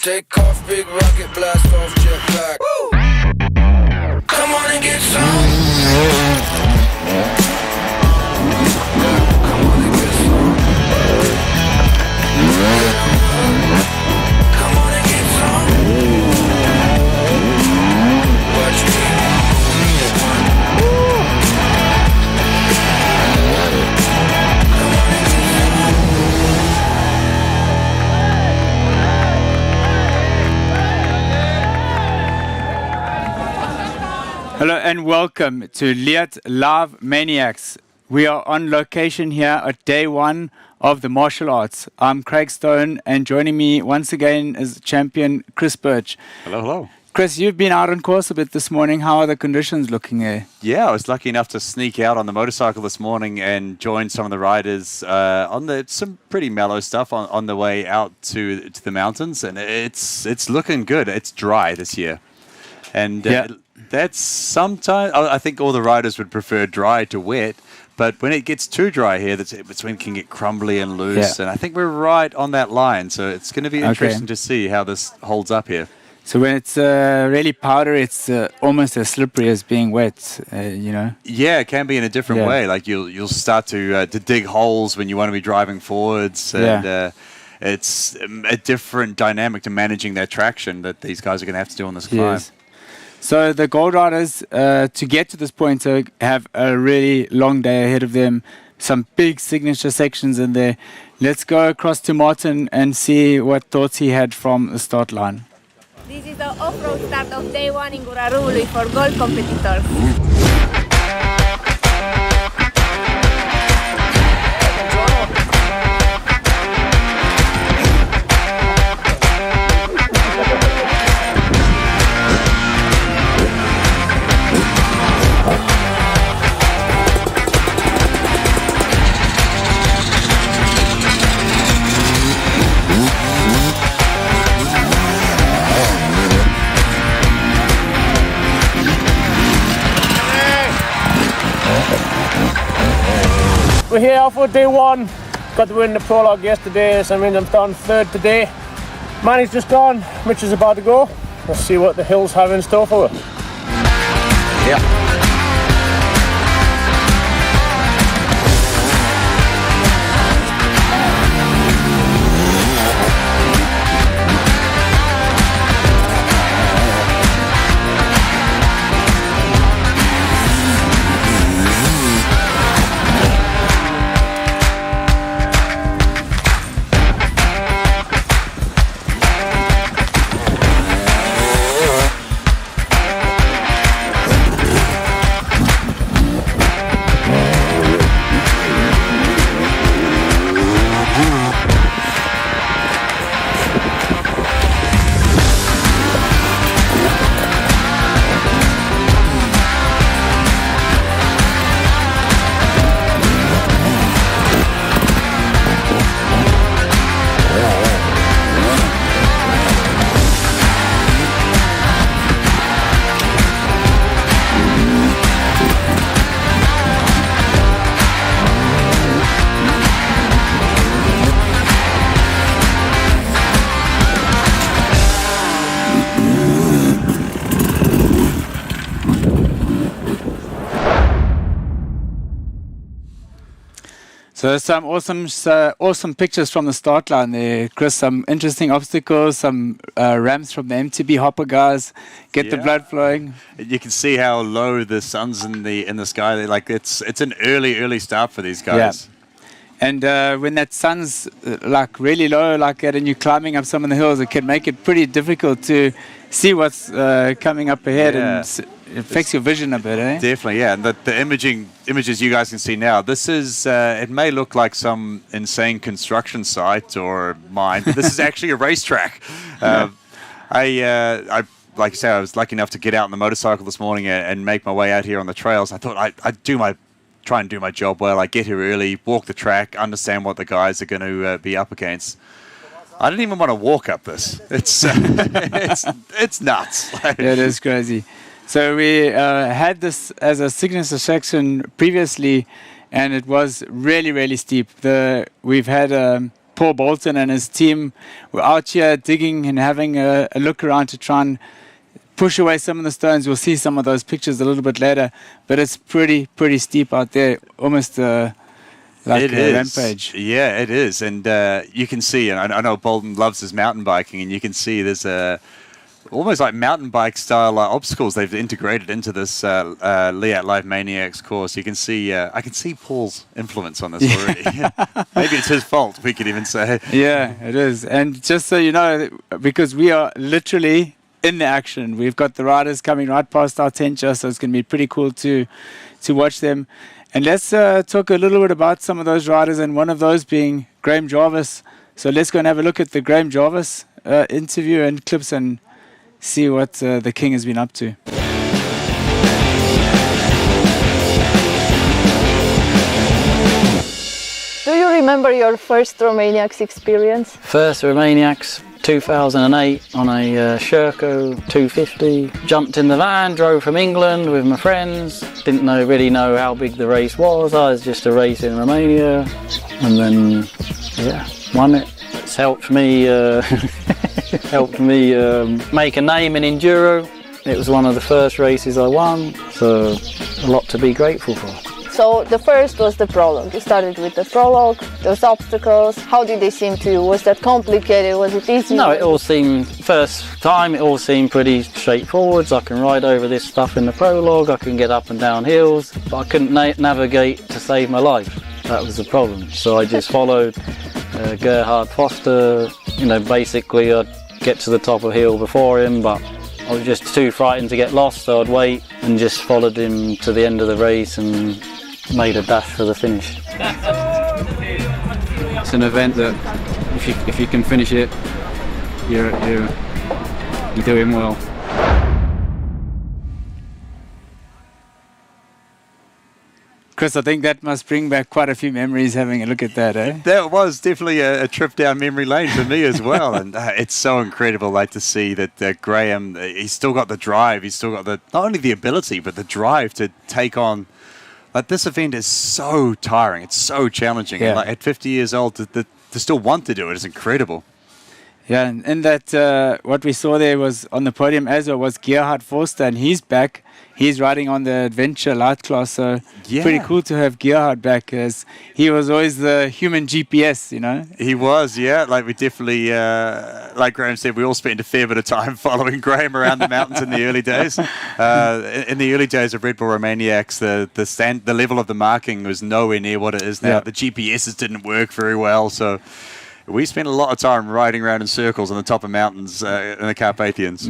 Take off, big rocket blast off jetpack. Come on and get some. Come on and get some. Come on and get some. Watch me. Hello and welcome to Leatt LIVEmaniacs. We are on location here at day one of the martial arts. I'm Craig Stone, and joining me once again is champion Chris Birch. Hello, hello. Chris, you've been out on course a bit this morning. How are the conditions looking there? Yeah, I was lucky enough to sneak out on the motorcycle this morning and join some of the riders on some pretty mellow stuff on the way out to the mountains, and it's looking good. It's dry this year, and that's sometimes I think all the riders would prefer dry to wet, but when it gets too dry here, that's when it can get crumbly and loose, and I think we're right on that line. So it's going to be interesting to see how this holds up here. So when it's really powdery, it's almost as slippery as being wet, you know? Yeah, it can be in a different way. Like you'll start to dig holes when you want to be driving forwards, and it's a different dynamic to managing that traction that these guys are going to have to do on this climb. Yes. So the Gold Riders, to get to this point, have a really long day ahead of them. Some big signature sections in there. Let's go across to Martin and see what thoughts he had from the start line. This is the off-road start of day one in Gurarului for gold competitors. We're here for day one. Got to win the prologue yesterday, so I'm done third today. Manny's just gone, Mitch is about to go. Let's see what the hills have in store for us. Yeah. So some awesome pictures from the start line there, Chris. Some interesting obstacles, some ramps from the MTB hopper guys. Get the blood flowing. You can see how low the sun's in the sky. Like it's an early start for these guys. Yeah. And when that sun's like really low like that, and you're climbing up some of the hills, it can make it pretty difficult to see what's coming up ahead, and it affects your vision a bit, eh? Definitely, yeah. And the images you guys can see now, this is, it may look like some insane construction site or mine, but this is actually a racetrack. I like I say, I was lucky enough to get out on the motorcycle this morning and make my way out here on the trails. I thought I'd try and do my job well. I get here early, walk the track, understand what the guys are going to be up against. I didn't even want to walk up this. It's it's nuts. Yeah, it is crazy. So we had this as a signature section previously, and it was really steep. We've had Paul Bolton and his team were out here digging and having a look around to try and push away some of the stones. We'll see some of those pictures a little bit later, but it's pretty steep out there, almost like a rampage. Yeah, it is. And you can see, and I know Bolton loves his mountain biking, and you can see there's almost like mountain bike style obstacles they've integrated into this Leatt LIVEmaniacs course. You can see, I can see Paul's influence on this already. Maybe it's his fault, we could even say. Yeah, it is. And just so you know, because we are literally in the action, we've got the riders coming right past our tent just, so it's going to be pretty cool to watch them. And let's talk a little bit about some of those riders, and one of those being Graham Jarvis. So let's go and have a look at the Graham Jarvis interview and clips and see what the King has been up to. Do you remember your first Romaniacs experience? First Romaniacs, 2008, on a Sherco 250. Jumped in the van, drove from England with my friends. Didn't really know how big the race was. I was just a race in Romania, and then won it. It's helped me make a name in enduro. It was one of the first races I won, so a lot to be grateful for. So the first was the Prologue. You started with the Prologue, those obstacles. How did they seem to you? Was that complicated? Was it easy? No, it all seemed pretty straightforward. I can ride over this stuff in the Prologue, I can get up and down hills, but I couldn't navigate to save my life. That was the problem. So I just followed Gerhard Foster. Basically I'd get to the top of the hill before him, but I was just too frightened to get lost, so I'd wait and just followed him to the end of the race and made a dash for the finish. It's an event that if you can finish it, you're doing well. Chris, I think that must bring back quite a few memories having a look at that, eh? That was definitely a trip down memory lane for me as well. And it's so incredible to see that Graham, he's still got the drive, he's still got not only the ability, but the drive to take on. This event is so tiring, it's so challenging. Yeah. And at 50 years old, to still want to do it is incredible. Yeah, and in that, what we saw there was on the podium as well was Gerhard Forster, and he's back. He's riding on the Adventure Light class, so pretty cool to have Gerhard back, as he was always the human GPS, He was, yeah. We definitely, like Graham said, we all spent a fair bit of time following Graham around the mountains in the early days. In the early days of Red Bull Romaniacs, the level of the marking was nowhere near what it is now. Yeah. The GPSs didn't work very well, so we spent a lot of time riding around in circles on the top of mountains in the Carpathians.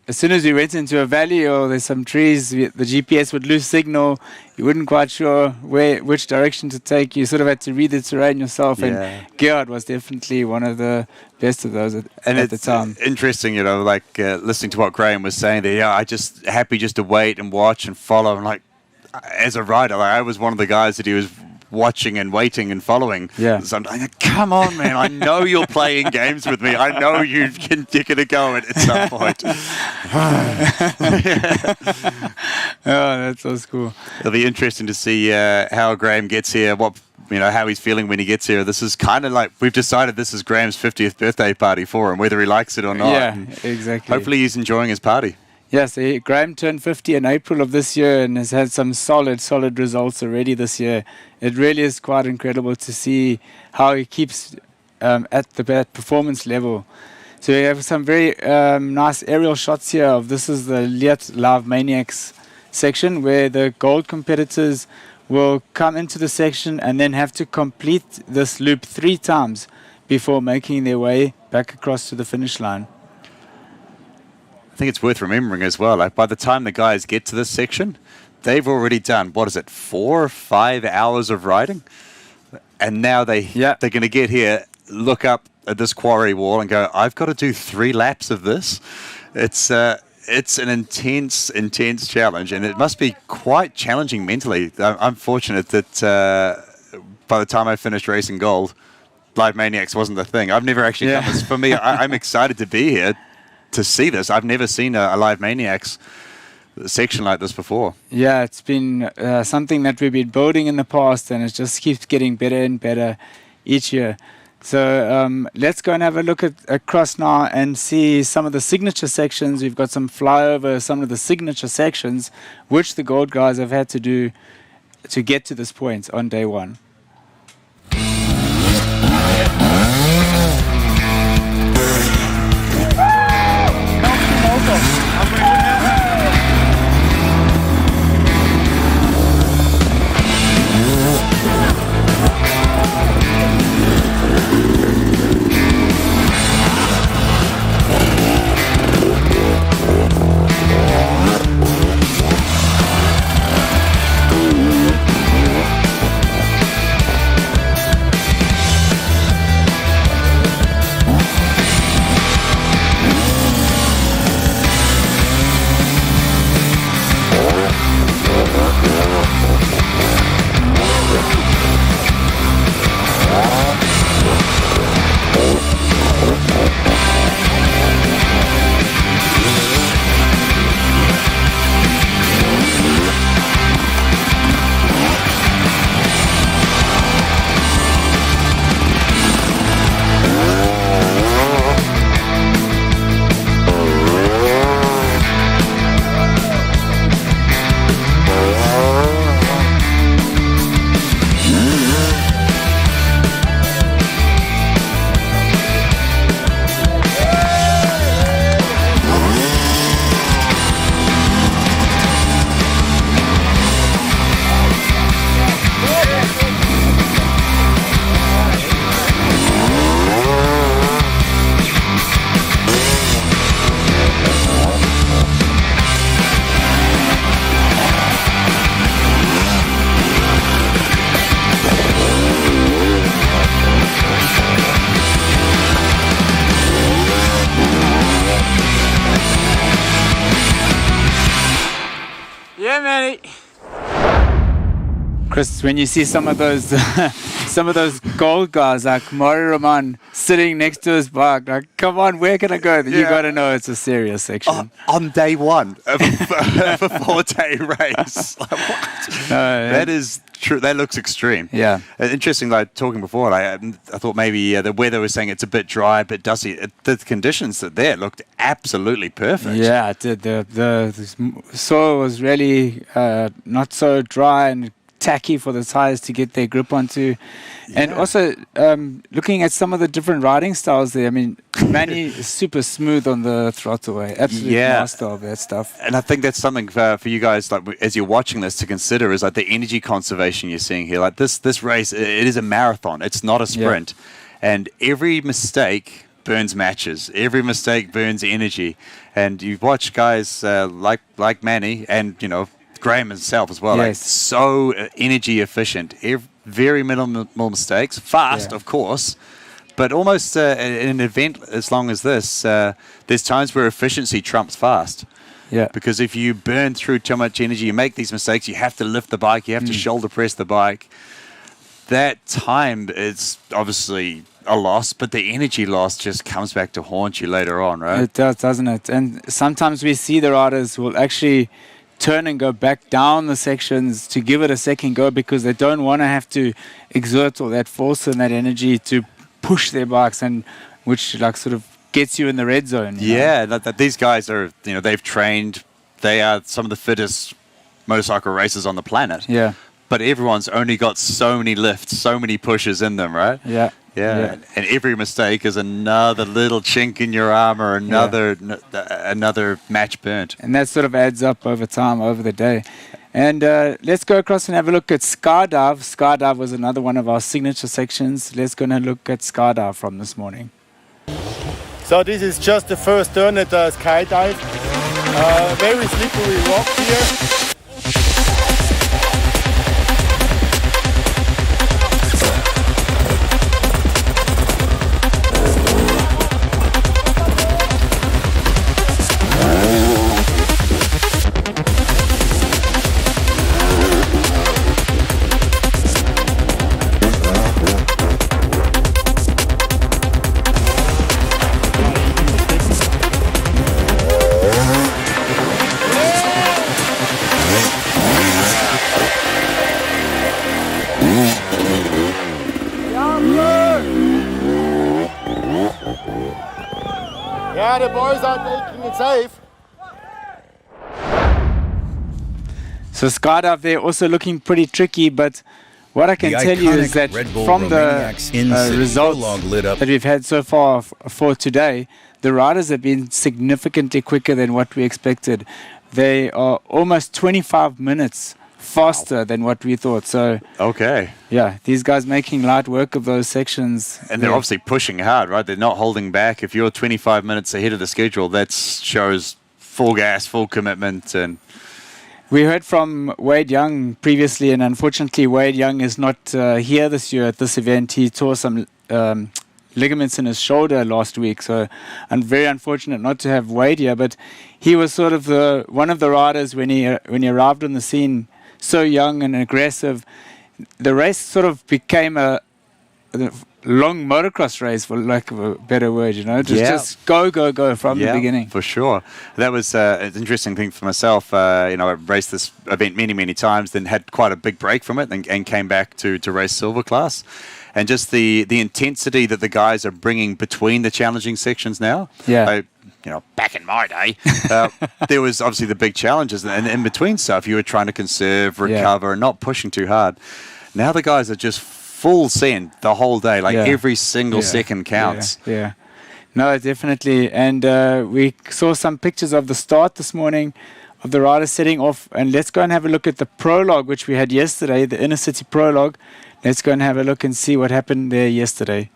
As soon as we went into a valley or there's some trees, the GPS would lose signal. You weren't quite sure which direction to take. You sort of had to read the terrain yourself. Yeah. And Gerhard was definitely one of the best of those at the time. Interesting, listening to what Graham was saying there. Yeah, I just happy just to wait and watch and follow. And as a rider, I was one of the guys that he was watching and waiting and following. Yeah. So I'm like, come on, man! I know you're playing games with me. I know you're gonna go at some point. Oh, that's so cool. It'll be interesting to see how Graham gets here. How he's feeling when he gets here. This is kind of like we've decided this is Graham's 50th birthday party for him, whether he likes it or not. Yeah, And exactly. hopefully he's enjoying his party. Yes, Graham turned 50 in April of this year and has had some solid results already this year. It really is quite incredible to see how he keeps at the performance level. So we have some very nice aerial shots here of this is the Leatt LIVEmaniacs section where the gold competitors will come into the section and then have to complete this loop 3 times before making their way back across to the finish line. I think it's worth remembering as well, by the time the guys get to this section, they've already done, 4 or 5 hours of riding? And now they're going to get here, look up at this quarry wall and go, I've got to do 3 laps of this. It's an intense challenge, and it must be quite challenging mentally. I'm fortunate that by the time I finished racing gold, LIVEmaniacs wasn't the thing. I've never actually done this. For me, I'm excited to be here to see this. I've never seen a LIVEmaniacs section like this before. Yeah, it's been something that we've been building in the past, and it just keeps getting better and better each year. So let's go and have a look at across now and see some of the signature sections. We've got some flyover, some of the signature sections, which the gold guys have had to do to get to this point on day one. Yeah, Manny. Chris, when you see some of those gold guys like Maury Roman sitting next to his bike, like, come on, where can I go? You got to know it's a serious section. On day one of a 4-day race. Like, what? That is true. That looks extreme. Yeah. Interesting, like talking before, I thought maybe the weather was saying it's a bit dry, but dusty. The conditions there looked absolutely perfect. Yeah, it did. The soil was really not so dry and tacky for the tires to get their grip onto. And also looking at some of the different riding styles there, I mean, Manny is super smooth on the throttle, absolute master of that stuff. And I think that's something for you guys, like as you're watching this, to consider is like the energy conservation you're seeing here. Like this race, it is a marathon. It's not a sprint. Yeah. And every mistake burns matches. Every mistake burns energy. And you watch guys like Manny and, you know, Graham himself as well, like so energy efficient, very minimal mistakes, fast of course, but almost in an event as long as this, there's times where efficiency trumps fast. Yeah. Because if you burn through too much energy, you make these mistakes, you have to lift the bike, you have to shoulder press the bike. That time is obviously a loss, but the energy loss just comes back to haunt you later on, right? It does, doesn't it? And sometimes we see the riders will actually turn and go back down the sections to give it a second go because they don't want to have to exert all that force and that energy to push their bikes, and which like sort of gets you in the red zone. These guys are, you know, they've trained, they are some of the fittest motorcycle racers on the planet. Yeah. But everyone's only got so many lifts, so many pushes in them, right? Yeah. And every mistake is another little chink in your armor, another match burnt. And that sort of adds up over time, over the day. And let's go across and have a look at Skydive. Skydive was another one of our signature sections. Let's go and look at Skydive from this morning. So this is just the first turn at Skydive. Very slippery rock here. Got it, boys, on making it safe. So skydive there also looking pretty tricky, but what I can tell you is that from the results that we've had so far for today, the riders have been significantly quicker than what we expected. They are almost 25 minutes faster than what we thought. So, okay. Yeah, these guys making light work of those sections. And they're obviously pushing hard, right? They're not holding back. If you're 25 minutes ahead of the schedule, that shows full gas, full commitment. And we heard from Wade Young previously, and unfortunately Wade Young is not here this year at this event. He tore some ligaments in his shoulder last week, so I'm very unfortunate not to have Wade here, but he was sort of one of the riders when he arrived on the scene, so young and aggressive. The race sort of became a long motocross race, for lack of a better word, just go from the beginning. For sure. That was an interesting thing for myself. I raced this event many times, then had quite a big break from it and came back to race silver class. And just the intensity that the guys are bringing between the challenging sections now. Yeah. Back in my day, there was obviously the big challenges, and in between stuff, you were trying to conserve, recover, and not pushing too hard. Now the guys are just full send the whole day, every single second counts. Yeah. No, definitely. And we saw some pictures of the start this morning of the riders setting off. And let's go and have a look at the prologue, which we had yesterday, the inner city prologue. Let's go and have a look and see what happened there yesterday.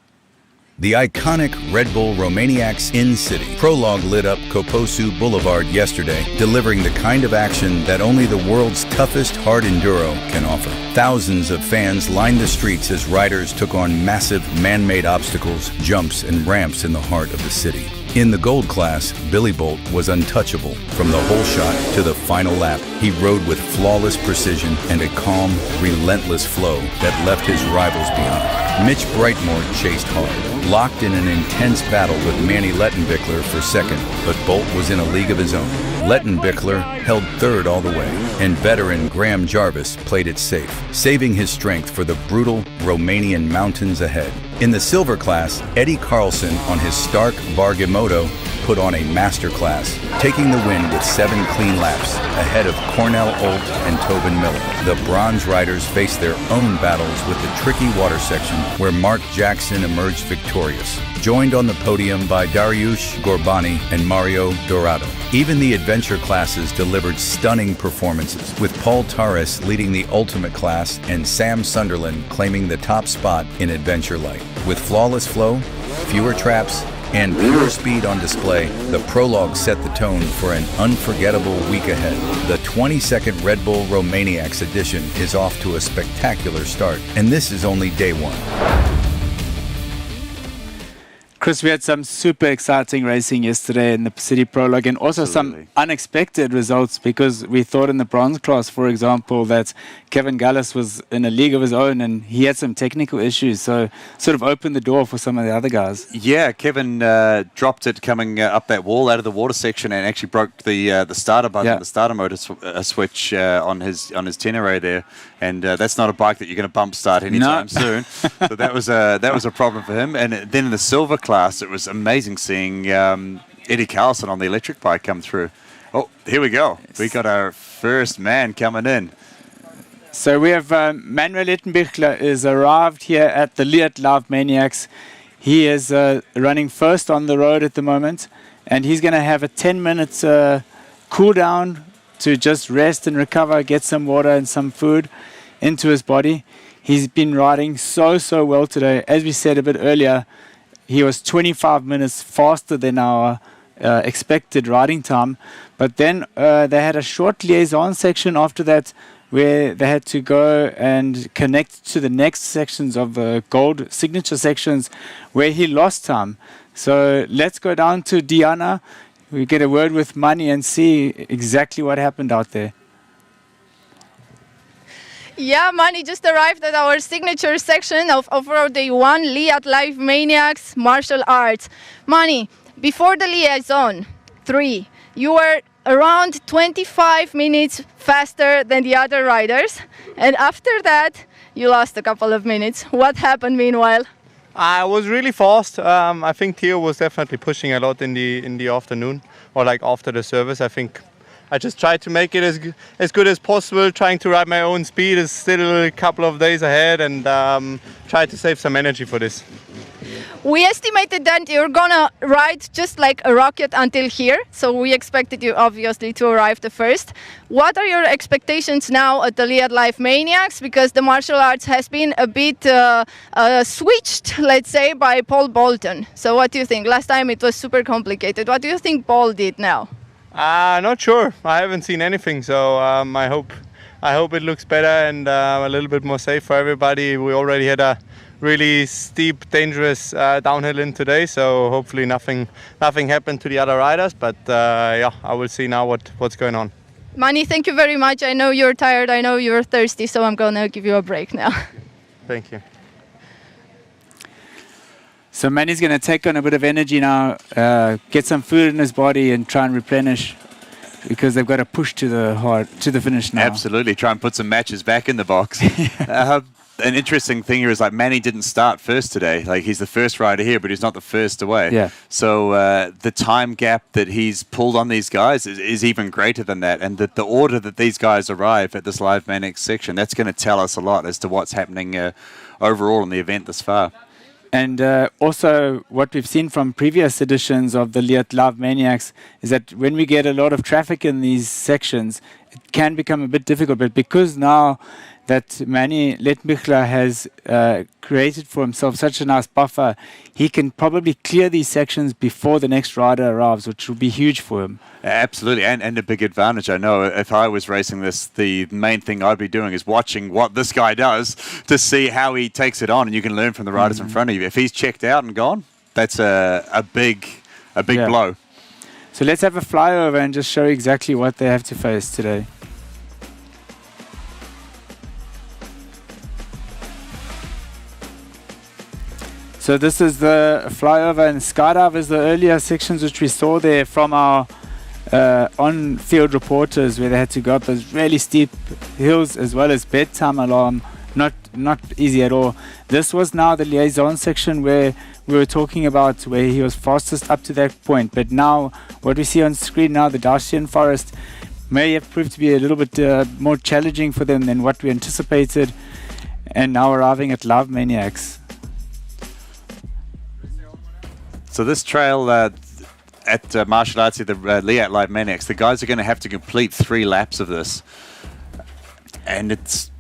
The iconic Red Bull Romaniacs in-city Prologue lit up Coposu Boulevard yesterday, delivering the kind of action that only the world's toughest hard enduro can offer. Thousands of fans lined the streets as riders took on massive man-made obstacles, jumps, and ramps in the heart of the city. In the gold class, Billy Bolt was untouchable. From the whole shot to the final lap, he rode with flawless precision and a calm, relentless flow that left his rivals behind. Mitch Brightmore chased hard, locked in an intense battle with Manny Lettenbichler for second, but Bolt was in a league of his own. Lettenbichler held third all the way, and veteran Graham Jarvis played it safe, saving his strength for the brutal Romanian mountains ahead. In the silver class, Eddie Carlson on his Stark Vargimoto put on a masterclass, taking the win with 7 clean laps ahead of Cornell Olt and Tobin Miller. The bronze riders faced their own battles with the tricky water section where Mark Jackson emerged victorious, joined on the podium by Dariush Gorbani and Mario Dorado. Even the adventure classes delivered stunning performances, with Paul Torres leading the ultimate class and Sam Sunderland claiming the top spot in Adventure Light. With flawless flow, fewer traps, and pure speed on display, the Prologue set the tone for an unforgettable week ahead. The 22nd Red Bull Romaniacs edition is off to a spectacular start, and this is only day one. Chris, we had some super exciting racing yesterday in the City Prologue, and also some unexpected results, because we thought in the bronze class, for example, that Kevin Gallis was in a league of his own and he had some technical issues, so sort of opened the door for some of the other guys. Yeah, Kevin dropped it coming up that wall out of the water section and actually broke the starter button, the starter motor switch on his Tenere there, and that's not a bike that you're going to bump start anytime soon. So that was a problem for him. And then in the silver class, it was amazing seeing Eddie Carlson on the electric bike come through. Oh, here we go. We got our first man coming in. So we have Manuel Lettenbichler is arrived here at the Leatt LIVEmaniacs. He is running first on the road at the moment, and he's going to have a 10 minutes cool down to just rest and recover, get some water and some food into his body. He's been riding so well today. As we said a bit earlier, he was 25 minutes faster than our expected riding time. But then they had a short liaison section after that, where they had to go and connect to the next sections of the gold signature sections where he lost time. So let's go down to Diana. We get a word with Manny and see exactly what happened out there. Yeah, Manny just arrived at our signature section of Offroad Day 1, Leatt LIVEmaniacs Martial Arts. Manny, before the liaison 3, you were around 25 minutes faster than the other riders, and after that you lost a couple of minutes. What happened meanwhile? I was really fast. I think Theo was definitely pushing a lot in the afternoon, or like after the service. I think I just tried to make it as good as possible. Trying to ride my own speed. Is still a couple of days ahead, and try to save some energy for this. We estimated that you're gonna ride just like a rocket until here, so we expected you obviously to arrive the first. What are your expectations now at the Leatt LIVemaniacs? Because the martial arts has been a bit switched, let's say, by Paul Bolton. So what do you think? Last time it was super complicated. What do you think Paul did now? Not sure. I haven't seen anything, so I hope it looks better and a little bit more safe for everybody. We already had a really steep, dangerous downhill in today, so hopefully nothing happened to the other riders. But yeah, I will see now what's going on. Manny, thank you very much. I know you're tired, I know you're thirsty, so I'm gonna give you a break now. Thank you. So Manny's going to take on a bit of energy now, get some food in his body and try and replenish, because they've got to push to the finish now. Absolutely, try and put some matches back in the box. An interesting thing here is like Manny didn't start first today. Like he's the first rider here, but he's not the first away. Yeah. So the time gap that he's pulled on these guys is even greater than that. And the order that these guys arrive at this LIVemaniacs section, that's going to tell us a lot as to what's happening overall in the event this far. And also what we've seen from previous editions of the Leatt LIVemaniacs is that when we get a lot of traffic in these sections, it can become a bit difficult. But because now that Manny LIVemaniacs has created for himself such a nice buffer, he can probably clear these sections before the next rider arrives, which will be huge for him. Absolutely, and a big advantage. I know if I was racing this, the main thing I'd be doing is watching what this guy does to see how he takes it on, and you can learn from the riders in front of you. If he's checked out and gone, that's a big blow. So let's have a flyover and just show exactly what they have to face today. So this is the flyover and skydive is the earlier sections which we saw there from our on-field reporters, where they had to go up those really steep hills as well as bedtime alarm. Not easy at all. This was now the liaison section where we were talking about where he was fastest up to that point. But now what we see on screen now, the Dacian Forest, may have proved to be a little bit more challenging for them than what we anticipated. And now arriving at LIVemaniacs. So this trail at martial arts at the Leatt LIVemaniacs, the guys are going to have to complete 3 laps of this, and it's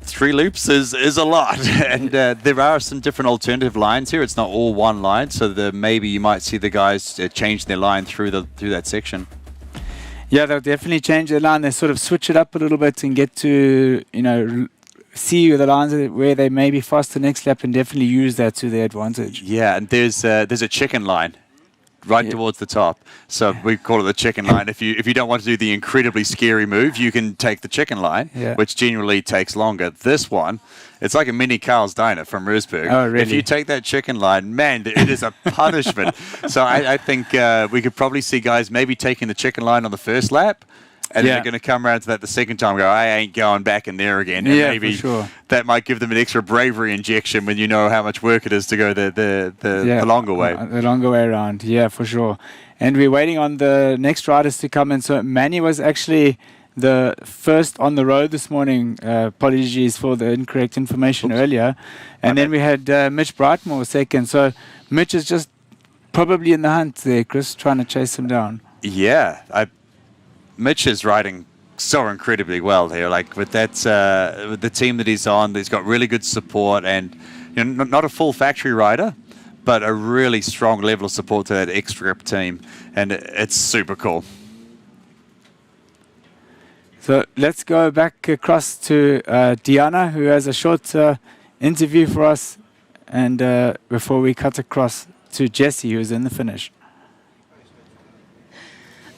3 loops is a lot. And there are some different alternative lines here. It's not all one line, so maybe you might see the guys change their line through that section. Yeah, they'll definitely change their line. They sort of switch it up a little bit and get to see the lines where they may be fast the next lap and definitely use that to their advantage. Yeah, and there's a chicken line right towards the top. So we call it the chicken line. If you don't want to do the incredibly scary move, you can take the chicken line, which generally takes longer. This one, it's like a mini Carl's Diner from Rysburg. Oh, really? If you take that chicken line, man, it is a punishment. So I think we could probably see guys maybe taking the chicken line on the first lap, and they're going to come around to that the second time and go, I ain't going back in there again. And maybe for sure. That might give them an extra bravery injection when you know how much work it is to go the longer way. The longer way around, yeah, for sure. And we're waiting on the next riders to come in. So Manny was actually the first on the road this morning. Apologies for the incorrect information earlier. And then we had Mitch Brightmore second. So Mitch is just probably in the hunt there, Chris, trying to chase him down. Yeah, Mitch is riding so incredibly well here. Like with that, with the team that he's on, he's got really good support, and not a full factory rider, but a really strong level of support to that X-Grip team, and it's super cool. So let's go back across to Diana, who has a short interview for us, and before we cut across to Jesse, who's in the finish.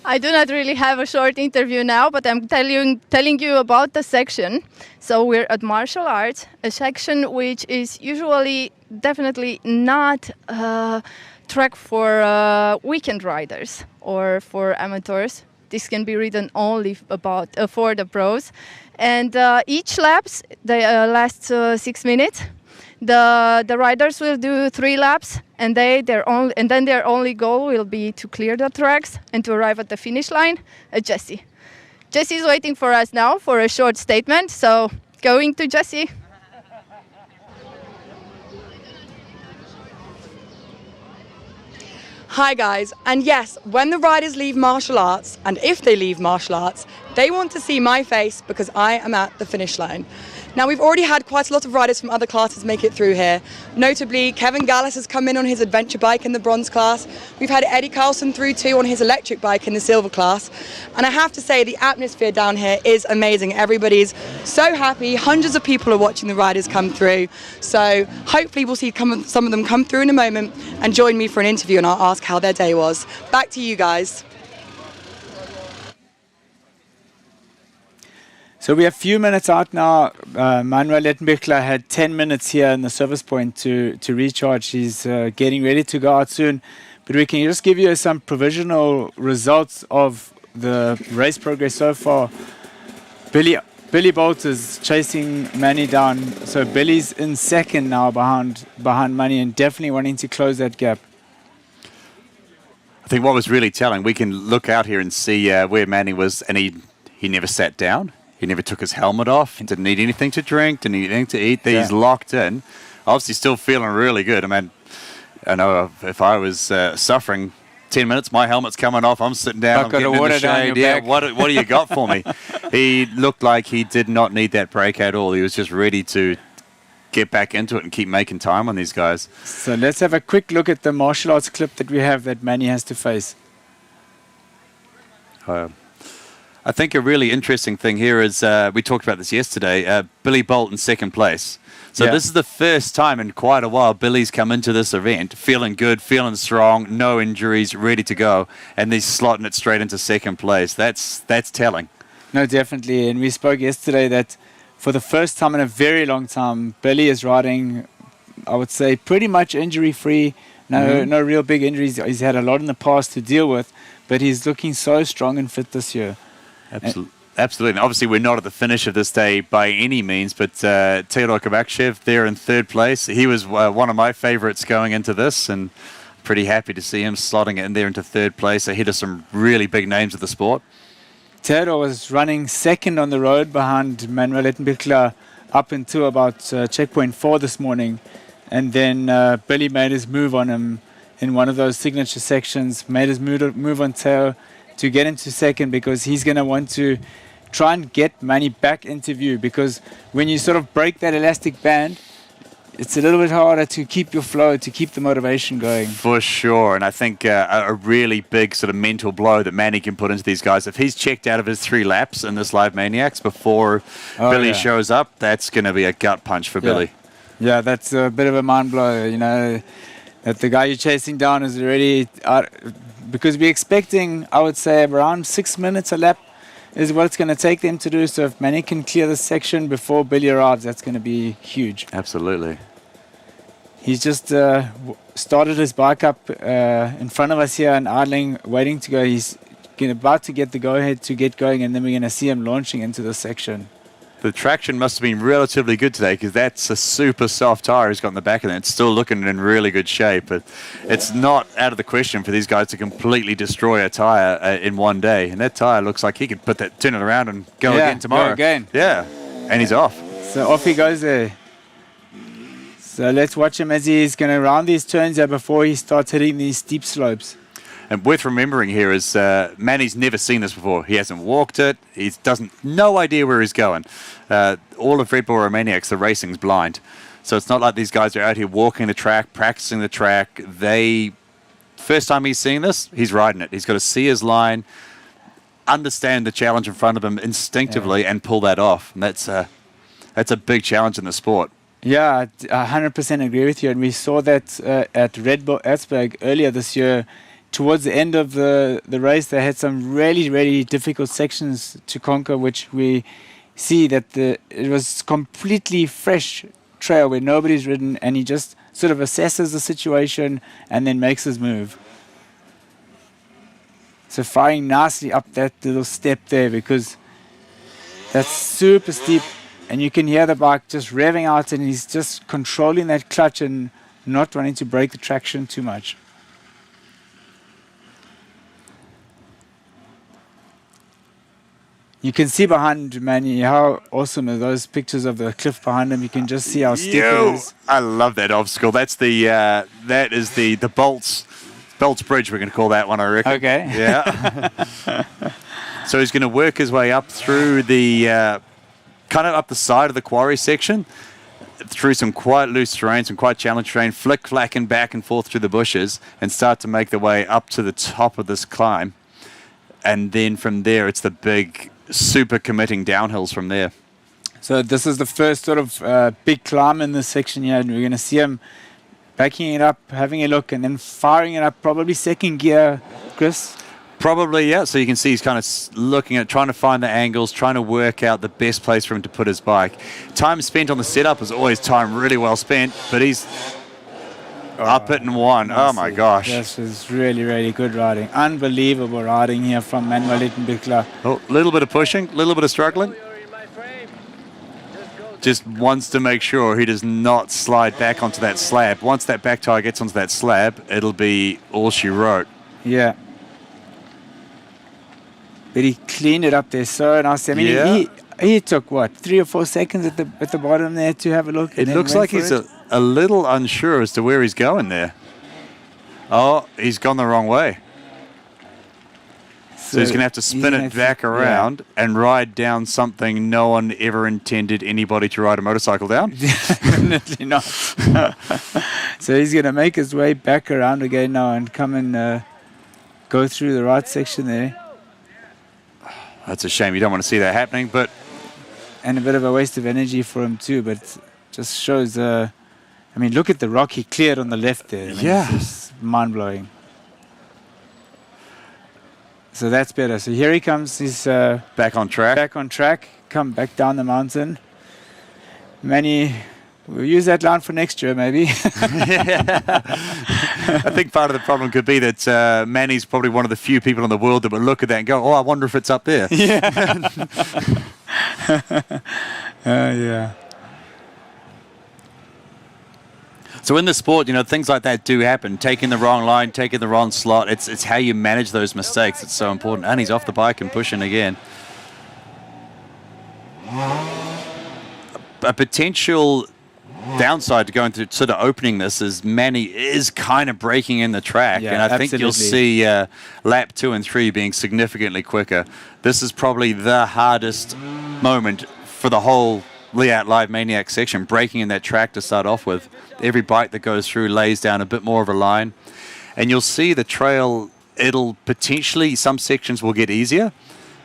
I do not really have a short interview now, but I'm telling you about the section. So we're at martial arts, a section which is usually definitely not a track for weekend riders or for amateurs. This can be ridden only about for the pros. And each laps, they last 6 minutes. The riders will do 3 laps, and then their only goal will be to clear the tracks and to arrive at the finish line at Jesse. Jesse is waiting for us now for a short statement, so going to Jesse. Hi guys, and yes, when the riders leave martial arts, and if they leave martial arts, they want to see my face because I am at the finish line. Now we've already had quite a lot of riders from other classes make it through here. Notably, Kevin Gallis has come in on his adventure bike in the bronze class. We've had Eddie Carlson through too on his electric bike in the silver class. And I have to say the atmosphere down here is amazing. Everybody's so happy. Hundreds of people are watching the riders come through. So hopefully we'll see some of them come through in a moment and join me for an interview, and I'll ask how their day was. Back to you guys. So we have a few minutes out now. Manuel Lettenbichler had 10 minutes here in the service point to recharge. He's getting ready to go out soon. But we can just give you some provisional results of the race progress so far. Billy Bolt is chasing Manny down. So Billy's in second now behind Manny, and definitely wanting to close that gap. I think what was really telling, we can look out here and see where Manny was, and he never sat down. He never took his helmet off. He didn't need anything to drink, didn't need anything to eat. He's locked in. Obviously still feeling really good. I mean, I know if I was suffering 10 minutes, my helmet's coming off, I'm sitting down, I'm getting in the shade. Yeah, what do you got for me? He looked like he did not need that break at all. He was just ready to get back into it and keep making time on these guys. So let's have a quick look at the martial arts clip that we have that Manny has to face. I think a really interesting thing here is, we talked about this yesterday, Billy Bolt in second place. So this is the first time in quite a while Billy's come into this event feeling good, feeling strong, no injuries, ready to go, and he's slotting it straight into second place. That's telling. No, definitely. And we spoke yesterday that for the first time in a very long time, Billy is riding, I would say, pretty much injury-free. No real big injuries. He's had a lot in the past to deal with, but he's looking so strong and fit this year. Absolutely. And obviously, we're not at the finish of this day by any means, but Theodor Kovacev there in third place. He was one of my favorites going into this, and pretty happy to see him slotting it in there into third place ahead of some really big names of the sport. Theodor was running second on the road behind Manuel Lettenbichler up into about checkpoint 4 this morning. And then Billy made his move on him in one of those signature sections, made his move on Theo to get into second, because he's going to want to try and get Manny back into view, because when you sort of break that elastic band, it's a little bit harder to keep your flow, to keep the motivation going. For sure, and I think a really big sort of mental blow that Manny can put into these guys. If he's checked out of his 3 laps in this Live Maniacs before Billy shows up, that's going to be a gut punch for Billy. Yeah, that's a bit of a mind blow, you know, that the guy you're chasing down is already out, because we're expecting, I would say, around 6 minutes a lap is what it's going to take them to do. So if Manny can clear this section before Billy arrives, that's going to be huge. Absolutely. He's just started his bike up in front of us here and idling, waiting to go. He's about to get the go-ahead to get going, and then we're going to see him launching into this section. The traction must have been relatively good today, because that's a super soft tyre he's got in the back of it. It's still looking in really good shape, but it's not out of the question for these guys to completely destroy a tyre in one day. And that tyre looks like he could turn it around and go again tomorrow. Go again. Yeah, and he's off. So off he goes there. So let's watch him as he's going to round these turns here before he starts hitting these steep slopes. And worth remembering here is Manny's never seen this before. He hasn't walked it. He no idea where he's going. All of Red Bull Romaniacs, the racing's blind. So it's not like these guys are out here walking the track, practicing the track. First time he's seeing this, he's riding it. He's got to see his line, understand the challenge in front of him instinctively, and pull that off. And that's a big challenge in the sport. Yeah, I 100% agree with you. And we saw that at Red Bull Erzberg earlier this year. Towards the end of the race, they had some really, really difficult sections to conquer, which we see that it was completely fresh trail where nobody's ridden, and he just sort of assesses the situation and then makes his move. So firing nicely up that little step there, because that's super steep. And you can hear the bike just revving out, and he's just controlling that clutch and not wanting to break the traction too much. You can see behind Manny how awesome are those pictures of the cliff behind him. You can just see how steep it is. I love that obstacle. That's the that is the Bolts Bridge. We're going to call that one, I reckon. Okay. Yeah. So he's going to work his way up through the kind of up the side of the quarry section, through some quite loose terrain, some quite challenging terrain, flick-flacking back and forth through the bushes, and start to make the way up to the top of this climb. And then from there, it's the big, super committing downhills from there. So this is the first sort of big climb in this section here, and we're going to see him backing it up, having a look, and then firing it up, probably second gear, Chris. Probably, yeah. So you can see he's kind of looking at, trying to find the angles, trying to work out the best place for him to put his bike. Time spent on the setup is always time really well spent, but he's up it in one. Oh my gosh. This is really, really good riding. Unbelievable riding here from Manuel Littenbichler. Oh, a little bit of pushing, a little bit of struggling. Just wants to make sure he does not slide back onto that slab. Once that back tire gets onto that slab, it'll be all she wrote. Yeah. But he cleaned it up there so nice. I mean, he took, what, 3 or 4 seconds at the bottom there to have a look. It looks like he's a little unsure as to where he's going there. Oh, he's gone the wrong way. So he's going to have to spin it back around and ride down something no one ever intended anybody to ride a motorcycle down. Definitely not. So he's going to make his way back around again now and come and go through the right section there. That's a shame. You don't want to see that happening, but... And a bit of a waste of energy for him too, but just shows... I mean, look at the rock he cleared on the left there. I mean, yeah. It's mind-blowing. So that's better. So here he comes. He's back on track. Back on track. Come back down the mountain. Manny, we'll use that line for next year, maybe. I think part of the problem could be that Manny's probably one of the few people in the world that would look at that and go, "Oh, I wonder if it's up there." Yeah. Yeah. So in the sport, you know, things like that do happen. Taking the wrong line, taking the wrong slot. It's how you manage those mistakes. It's so important. And he's off the bike and pushing again. A potential downside to going through sort of opening this is Manny is kind of breaking in the track. Yeah, and I think you'll see lap 2 and 3 being significantly quicker. This is probably the hardest moment for the whole Leatt LIVemaniacs section, breaking in that track to start off with. Every bike that goes through lays down a bit more of a line. And you'll see the trail, it'll potentially, some sections will get easier,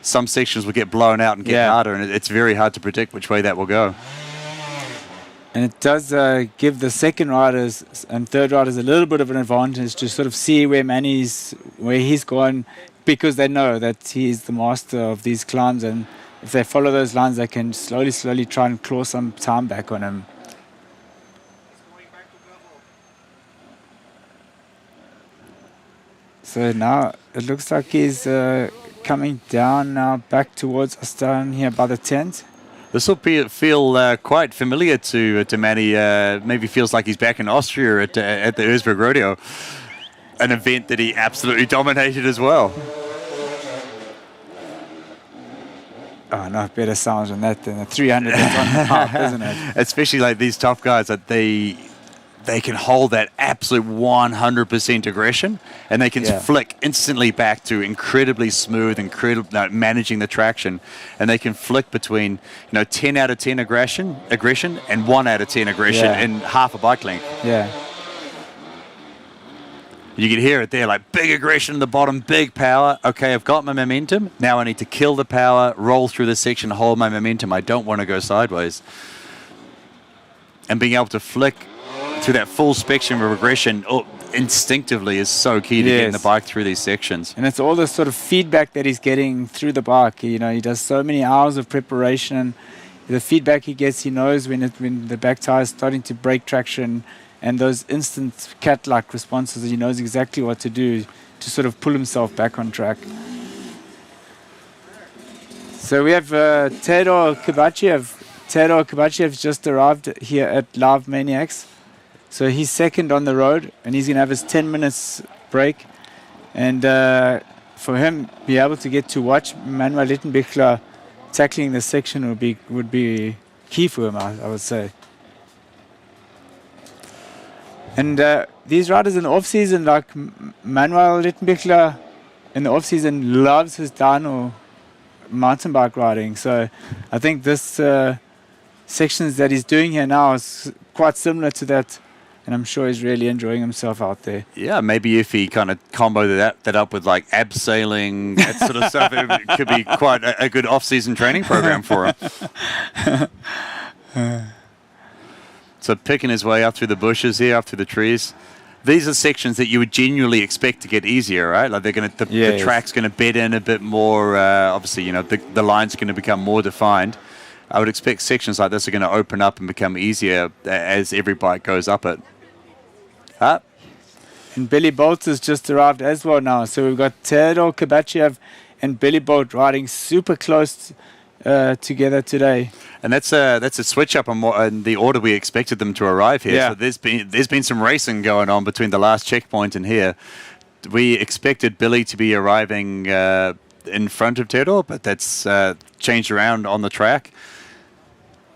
some sections will get blown out and get harder, and it's very hard to predict which way that will go. And it does give the second riders and third riders a little bit of an advantage to sort of see where he's gone, because they know that he's the master of these climbs, and if they follow those lines, they can slowly try and claw some time back on him. So now it looks like he's coming down now, back towards us down here by the tent. This will feel quite familiar to Manny. Maybe feels like he's back in Austria at the Erzberg Rodeo, an event that he absolutely dominated as well. Oh, no better sounds than that than the 300 that's on the top, isn't it? Especially like these tough guys, that they can hold that absolute 100% aggression, and they can flick instantly back to incredibly smooth, managing the traction, and they can flick between 10 out of 10 aggression and 1 out of 10 aggression in half a bike length. Yeah. You can hear it there, like big aggression in the bottom, big power. Okay, I've got my momentum. Now I need to kill the power, roll through the section, hold my momentum. I don't want to go sideways. And being able to flick through that full spectrum of aggression instinctively is so key to getting the bike through these sections. And it's all the sort of feedback that he's getting through the bike. He does so many hours of preparation, and the feedback he gets, he knows when the back tire is starting to break traction, and those instant cat-like responses, he knows exactly what to do to sort of pull himself back on track. So we have Theodor Kabachev Teodor Kabachev's just arrived here at Live Maniacs. So he's second on the road, and he's going to have his 10 minutes break. And for him, be able to get to watch Manuel Littenbichler tackling this section would be key for him, I would say. And these riders in the off-season, like Manuel Littenbichler, in the off-season loves his downhill mountain bike riding. So I think this sections that he's doing here now is quite similar to that. And I'm sure he's really enjoying himself out there. Yeah, maybe if he kind of comboed that up with like abseiling, that sort of stuff, it could be quite a good off-season training program for him. So picking his way up through the bushes here, up through the trees. These are sections that you would genuinely expect to get easier, right? Like they're going to, the track's going to bed in a bit more. Obviously, you know, the lines are going to become more defined. I would expect sections like this are going to open up and become easier as every bike goes up it. And Billy Bolt has just arrived as well now. So we've got Teodor Kabachev and Billy Bolt riding super close together today. And that's a switch up on the order we expected them to arrive here. Yeah. So there's been some racing going on between the last checkpoint and here. We expected Billy to be arriving in front of Teodor, but that's changed around on the track.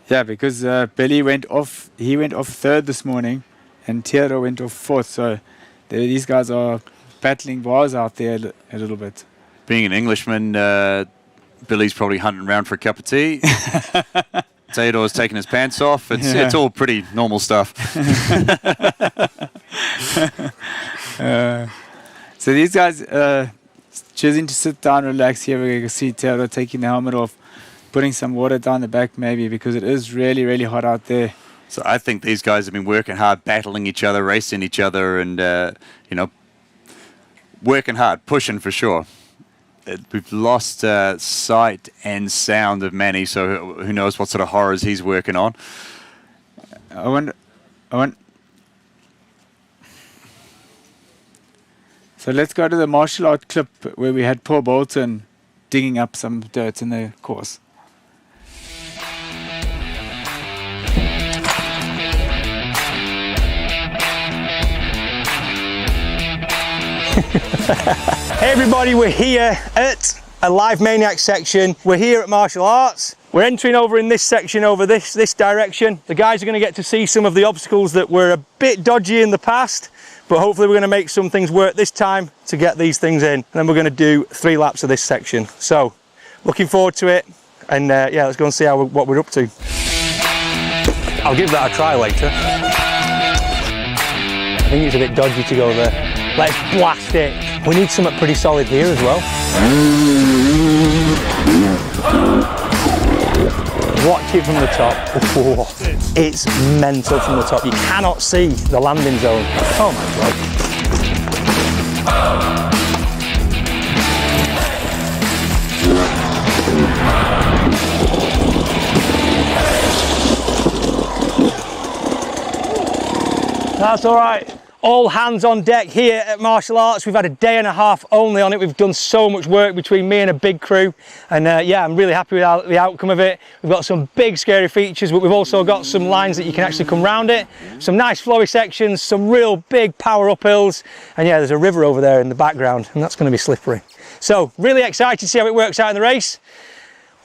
Yeah, because Billy went off. He went off third this morning, and Teodor went off fourth. So these guys are battling bars out there a little bit. Being an Englishman, Billy's probably hunting around for a cup of tea. Teodor's taking his pants off. It's all pretty normal stuff. So these guys choosing to sit down, relax here. We can see Teodor taking the helmet off, putting some water down the back maybe, because it is really, really hot out there. So I think these guys have been working hard, battling each other, racing each other, and working hard, pushing for sure. We've lost sight and sound of Manny, so who knows what sort of horrors he's working on. I wonder. So let's go to the martial art clip where we had Paul Bolton digging up some dirt in the course. Hey everybody, we're here at a Live Maniacs section. We're here at Martial Arts. We're entering over in this section over this direction. The guys are going to get to see some of the obstacles that were a bit dodgy in the past, but hopefully we're going to make some things work this time to get these things in. And then we're going to do 3 laps of this section. So, looking forward to it. And yeah, let's go and see what we're up to. I'll give that a try later. I think it's a bit dodgy to go there. Let's blast it. We need something pretty solid here as well. Watch it from the top. Oh, it's mental from the top. You cannot see the landing zone. Oh my God. That's all right. All hands on deck here at Martial Arts. We've had a day and a half only on it. We've done so much work between me and a big crew. And yeah, I'm really happy with the outcome of it. We've got some big scary features, but we've also got some lines that you can actually come round it. Some nice flowy sections, some real big power uphills. And yeah, there's a river over there in the background, and that's going to be slippery. So really excited to see how it works out in the race.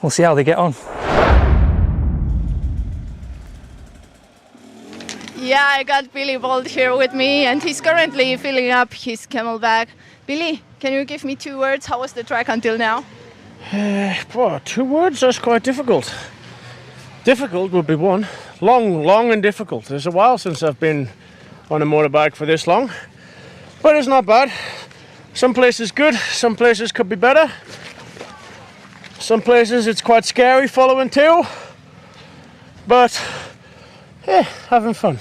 We'll see how they get on. Yeah, I got Billy Bolt here with me, and he's currently filling up his camelback. Billy, can you give me 2 words? How was the track until now? 2 words? That's quite difficult. Difficult would be one. Long and difficult. It's a while since I've been on a motorbike for this long, but it's not bad. Some places good, some places could be better. Some places it's quite scary following too, but yeah, having fun.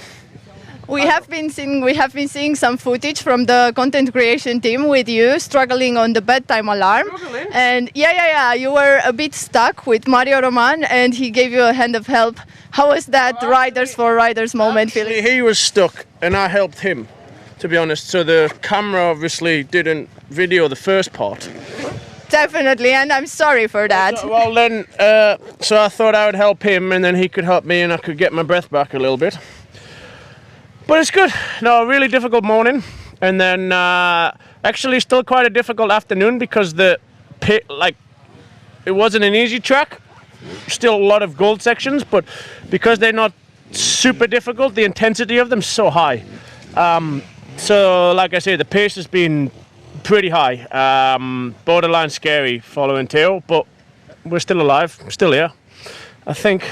We have been seeing some footage from the content creation team with you struggling on the bedtime alarm. And yeah, you were a bit stuck with Mario Roman, and he gave you a hand of help. How was that Riders for Riders moment feeling? He was stuck, and I helped him, to be honest. So the camera obviously didn't video the first part, Definitely, and I'm sorry for that. Well then, so I thought I would help him and then he could help me and I could get my breath back a little bit. But it's good. No, really difficult morning. And then actually still quite a difficult afternoon because the pit, like, it wasn't an easy track. Still a lot of gold sections, but because they're not super difficult, the intensity of them is so high. So like I say, the pace has been pretty high. Borderline scary following Theo, but we're still alive, still here. I think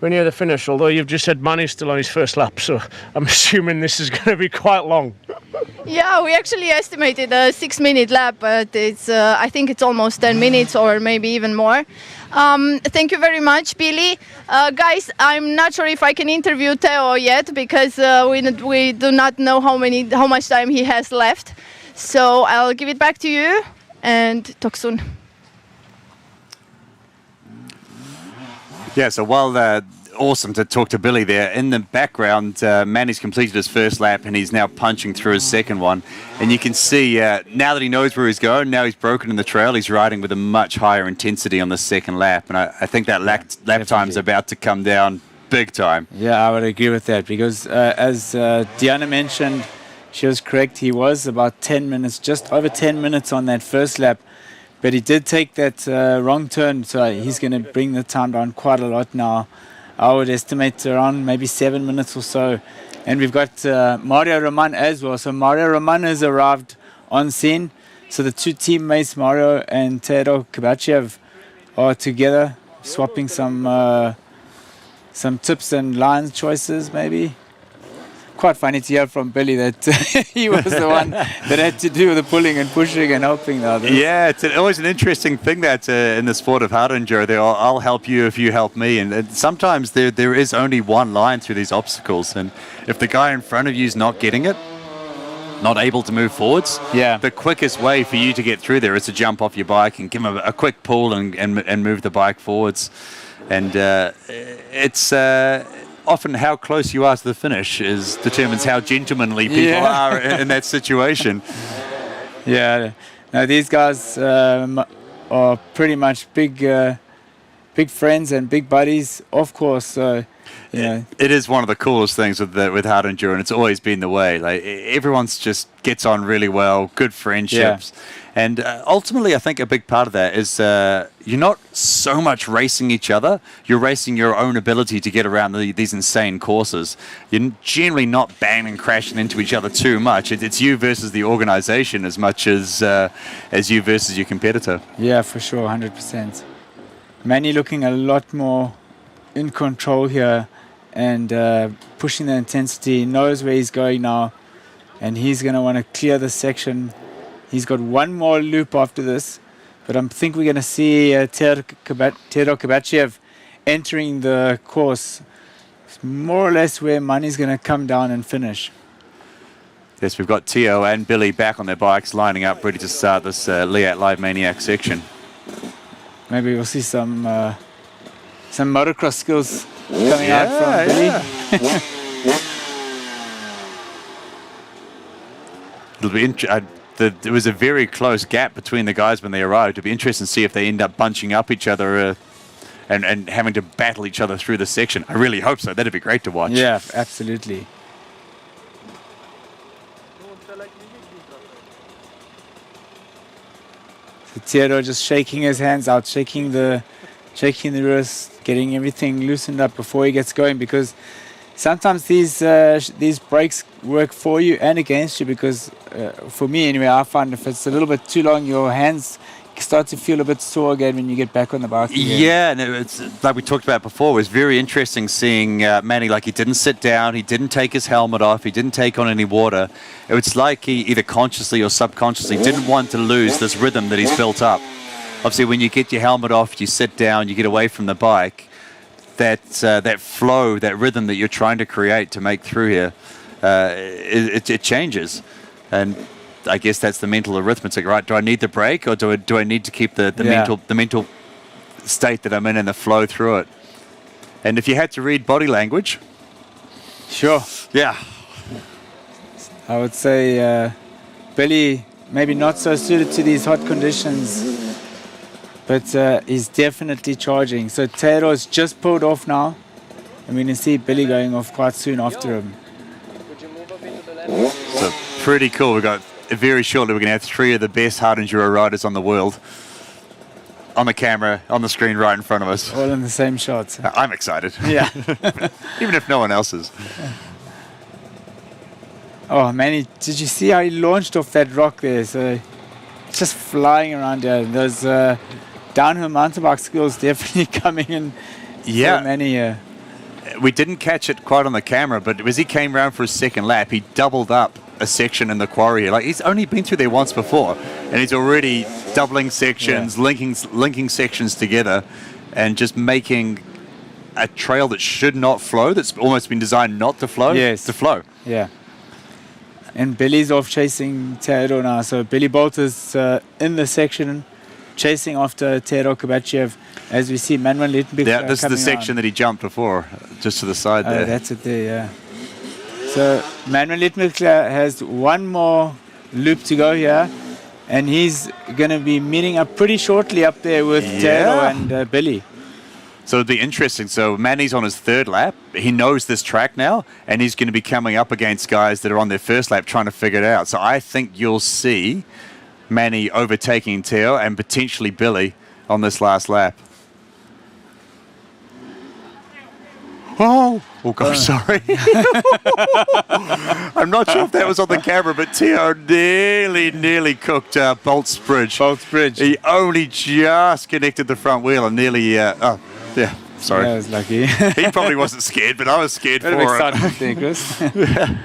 we're near the finish, although you've just said Manny's still on his first lap, so I'm assuming this is going to be quite long. Yeah, we actually estimated a 6-minute lap, but it's I think it's almost 10 minutes or maybe even more. Thank you very much, Billy. Guys, I'm not sure if I can interview Theo yet because we do not know how much time he has left. So I'll give it back to you and talk soon. Yeah, so while awesome to talk to Billy there, in the background, Manny's completed his first lap and he's now punching through his second one. And you can see now that he knows where he's going, now he's broken in the trail, he's riding with a much higher intensity on the second lap. And I think that lap time's about to come down big time. Yeah, I would agree with that because as Diana mentioned, she was correct, he was about 10 minutes, just over 10 minutes on that first lap. But he did take that wrong turn, so he's going to bring the time down quite a lot now. I would estimate around maybe 7 minutes or so. And we've got Mario Roman as well. So Mario Roman has arrived on scene. So the two teammates, Mario and Teodor Kabachev, are together, swapping some tips and line choices maybe. Quite funny to hear from Billy that he was the one that had to do the pulling and pushing and helping the others. Yeah, it's always an interesting thing that in the sport of hard enduro, I'll help you if you help me. And sometimes there is only one line through these obstacles. And if the guy in front of you is not getting it, not able to move forwards, the quickest way for you to get through there is to jump off your bike and give him a quick pull and move the bike forwards. And it's... often how close you are to the finish determines how gentlemanly people are in that situation. Yeah, now these guys are pretty much big friends and big buddies, of course. So, it is one of the coolest things with hard enduro, and it's always been the way. Like everyone's just gets on really well, good friendships. Yeah. And ultimately, I think a big part of that is you're not so much racing each other. You're racing your own ability to get around these insane courses. You're generally not banging and crashing into each other too much. It's you versus the organization as much as you versus your competitor. Yeah, for sure, 100%. Manny looking a lot more in control here and pushing the intensity. He knows where he's going now, and he's going to want to clear this section. He's got one more loop after this, but I think we're going to see Teodor Kabachev entering the course. It's more or less where Manny's going to come down and finish. Yes, we've got Theo and Billy back on their bikes, lining up, ready to start this Leatt LIVemaniacs section. Maybe we'll see some motocross skills coming out from Billy. It'll be there was a very close gap between the guys when they arrived. It'd be interesting to see if they end up bunching up each other and having to battle each other through the section. I really hope so. That'd be great to watch. Yeah, absolutely. So Theodore just shaking his hands out, shaking the wrist, getting everything loosened up before he gets going, because sometimes these brakes work for you and against you, because for me anyway, I find if it's a little bit too long, your hands start to feel a bit sore again when you get back on the bike again. Yeah, and it's like we talked about before, it was very interesting seeing Manny, like he didn't sit down, he didn't take his helmet off, he didn't take on any water. It was like he either consciously or subconsciously didn't want to lose this rhythm that he's built up. Obviously, when you get your helmet off, you sit down, you get away from the bike, that flow, that rhythm that you're trying to create to make through here, it changes. And I guess that's the mental arithmetic, right? Do I need the brake, or do I need to keep the mental state that I'm in and the flow through it? And if you had to read body language, sure, yeah, I would say Billy maybe not so suited to these hot conditions. but he's definitely charging. So Teodore's just pulled off now, and we can see Billy going off quite soon after him. So pretty cool. We've got very shortly we're going to have 3 of the best hard enduro riders on the world on the camera, on the screen right in front of us. All in the same shots. I'm excited. Yeah. Even if no one else is. Oh, Manny, did you see how he launched off that rock there? So just flying around there. Those downhill mountain bike skills definitely coming in Yeah. for Manny here. We didn't catch it quite on the camera, but as he came around for his second lap, he doubled up a section in the quarry. Like, he's only been through there once before, and he's already doubling sections, linking sections together, and just making a trail that should not flow, that's almost been designed not to flow, to flow. Yeah. And Billy's off chasing Teodor now. So Billy Bolt is in the section, chasing after Teodor Kovachev. As we see, Manuel Littenbich Yeah, this is the section that he jumped before, just to the side there. That's it there, yeah. So Manuel Littenbich has one more loop to go here, and he's going to be meeting up pretty shortly up there with Teodor and Billy. So it'd be interesting. So Manny's on his 3rd lap. He knows this track now, and he's going to be coming up against guys that are on their 1st lap trying to figure it out. So I think you'll see Manny overtaking Teo and potentially Billy on this last lap. Oh gosh, sorry. I'm not sure if that was on the camera, but Teo nearly cooked Bolt's bridge. He only just connected the front wheel and nearly, sorry. That was lucky. He probably wasn't scared, but I was scared for it.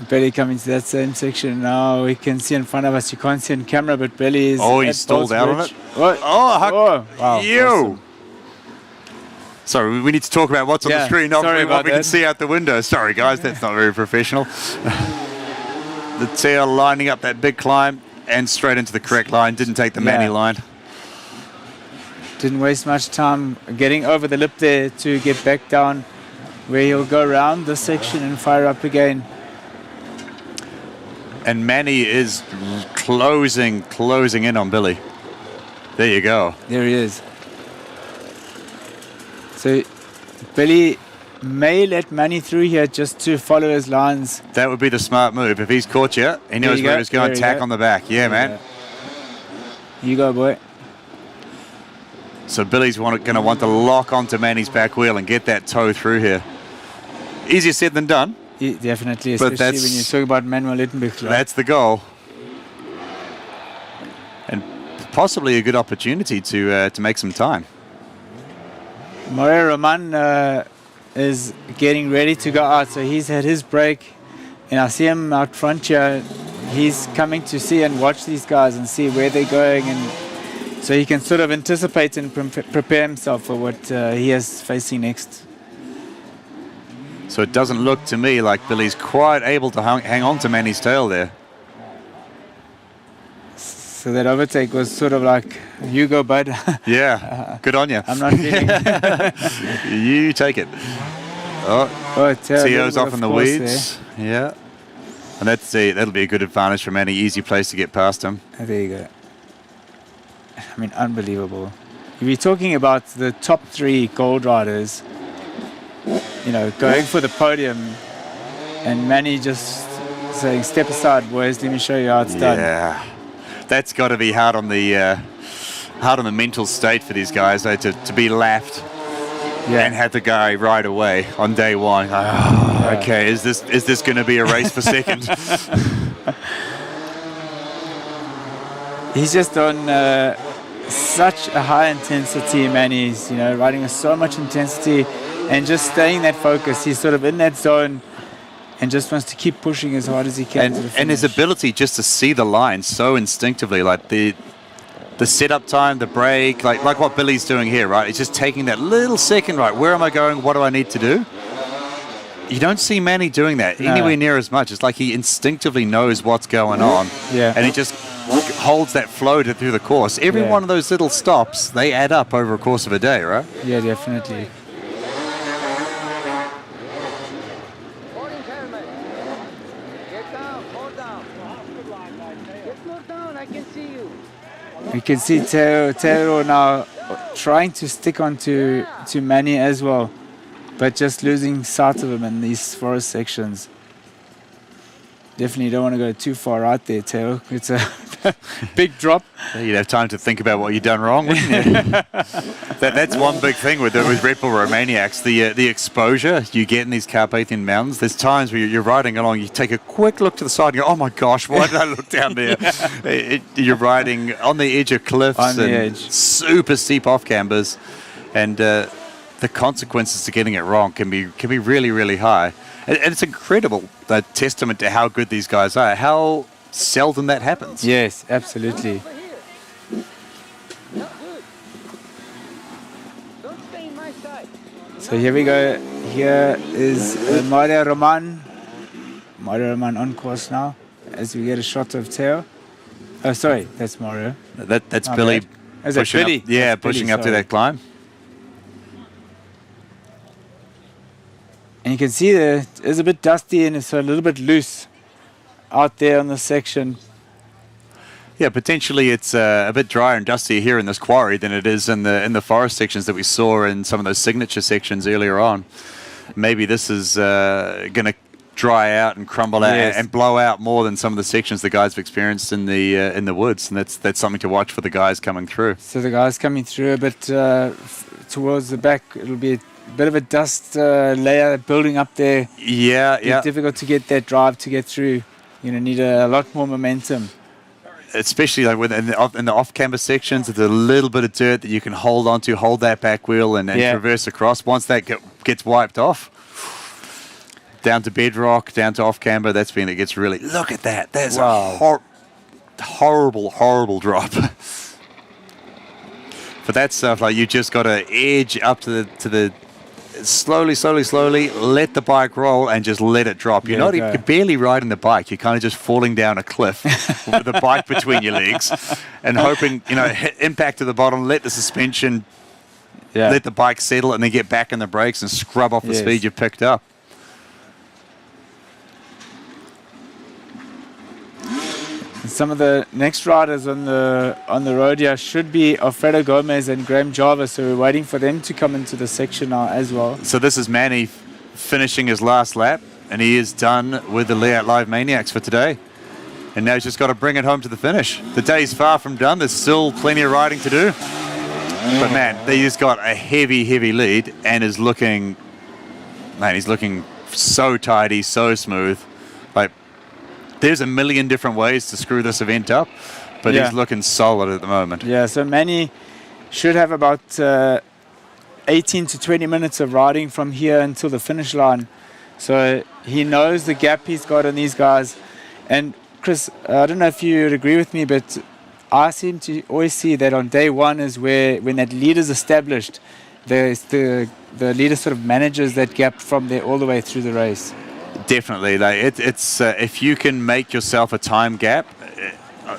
Billy coming to that same section now. We can see in front of us. You can't see on camera, but Billy is. Oh, he's stalled out on it. What? Wow. Awesome. Sorry, we need to talk about what's on the screen, not what we can see out the window. Sorry, guys, that's not very professional. The Teo lining up that big climb and straight into the correct line. Didn't take the Manny line. Didn't waste much time getting over the lip there to get back down where he'll go around this section and fire up again. And Manny is closing in on Billy. There you go. There he is. So Billy may let Manny through here just to follow his lines. That would be the smart move. If he's caught you, he knows where he's going. Tack on the back. Yeah, man. You go, boy. So Billy's going to want to lock onto Manny's back wheel and get that toe through here. Easier said than done. Yeah, definitely, especially when you talk about Manuel Littenbich. That's the goal. And possibly a good opportunity to make some time. Moray Roman is getting ready to go out, so he's had his break, and I see him out front here. He's coming to see and watch these guys and see where they're going, and so he can sort of anticipate and prepare himself for what he is facing next. So it doesn't look to me like Billy's quite able to hang on to Manny's tail there. So that overtake was sort of like, you go, bud. Yeah, good on you. I'm not feeling You take it. Oh, Teo's off in the weeds. There. Yeah. And that'll be a good advantage for Manny. Easy place to get past him. There you go. I mean, unbelievable. If you're talking about the top 3 gold riders, you know, going for the podium, and Manny just saying, step aside, boys, let me show you how it's done. Yeah. That's got to be hard on the mental state for these guys, though, to be laughed and have the guy right away on day one. Oh, okay, is this going to be a race for second? He's just on such a high intensity, Manny's, you know, riding with so much intensity and just staying that focus. He's sort of in that zone and just wants to keep pushing as hard as he can. And his ability just to see the line so instinctively, like the setup time, the brake, like what Billy's doing here, right? He's just taking that little second, right? Where am I going? What do I need to do? You don't see Manny doing that anywhere near as much. It's like he instinctively knows what's going on. Yeah. And he just holds that flow through the course. Every one of those little stops, they add up over a course of a day, right? Yeah, definitely. We can see Teo now trying to stick onto Manny as well, but just losing sight of him in these forest sections. Definitely don't want to go too far out there, Teo. It's a big drop. You'd have time to think about what you've done wrong, wouldn't you? That's one big thing with Red Bull Romaniacs, the exposure you get in these Carpathian Mountains. There's times where you're riding along, you take a quick look to the side and go, oh my gosh, why did I look down there? You're riding on the edge of cliffs and super steep off-cambers, and the consequences to getting it wrong can be really, really high. And it's incredible, the testament to how good these guys are, how seldom that happens. Yes, absolutely. So here we go. Here is Mario Roman. Mario Roman on course now, as we get a shot of Teo. Oh, sorry, that's Mario. That's Billy. Is that Billy? Up, yeah, that's pushing Billy, up to that climb. And you can see that it's a bit dusty and it's a little bit loose out there on the section. Yeah, potentially it's a bit drier and dustier here in this quarry than it is in the forest sections that we saw in some of those signature sections earlier on. Maybe this is going to dry out and crumble out and blow out more than some of the sections the guys have experienced in the woods, and that's something to watch for the guys coming through. So the guys coming through a bit towards the back, it'll be a bit of a dust layer building up there. Yeah. Difficult to get that drive to get through. You know, need a lot more momentum. Especially like in the off-camber sections, there's a little bit of dirt that you can hold onto, hold that back wheel and traverse across. Once that gets wiped off, down to bedrock, down to off-camber, that's when it gets really... Look at that. That's a horrible drop. For that stuff, like you just got to edge up to the slowly, let the bike roll and just let it drop. You're barely riding the bike. You're kind of just falling down a cliff with the bike between your legs and hoping, hit impact to the bottom, let the suspension, let the bike settle, and then get back in the brakes and scrub off the speed you've picked up. Some of the next riders on the road here should be Alfredo Gomez and Graham Jarvis, so we're waiting for them to come into the section now as well. So this is Manny finishing his last lap, and he is done with the Leatt LIVemaniacs for today. And now he's just got to bring it home to the finish. The day's far from done. There's still plenty of riding to do. But man, he's got a heavy lead and is looking, he's looking so tidy, so smooth. Like, there's a million different ways to screw this event up, but he's looking solid at the moment. Yeah, so Manny should have about 18 to 20 minutes of riding from here until the finish line. So he knows the gap he's got on these guys. And Chris, I don't know if you would agree with me, but I seem to always see that on day one is where, when that lead is established, the leader sort of manages that gap from there all the way through the race. Definitely. Like it's if you can make yourself a time gap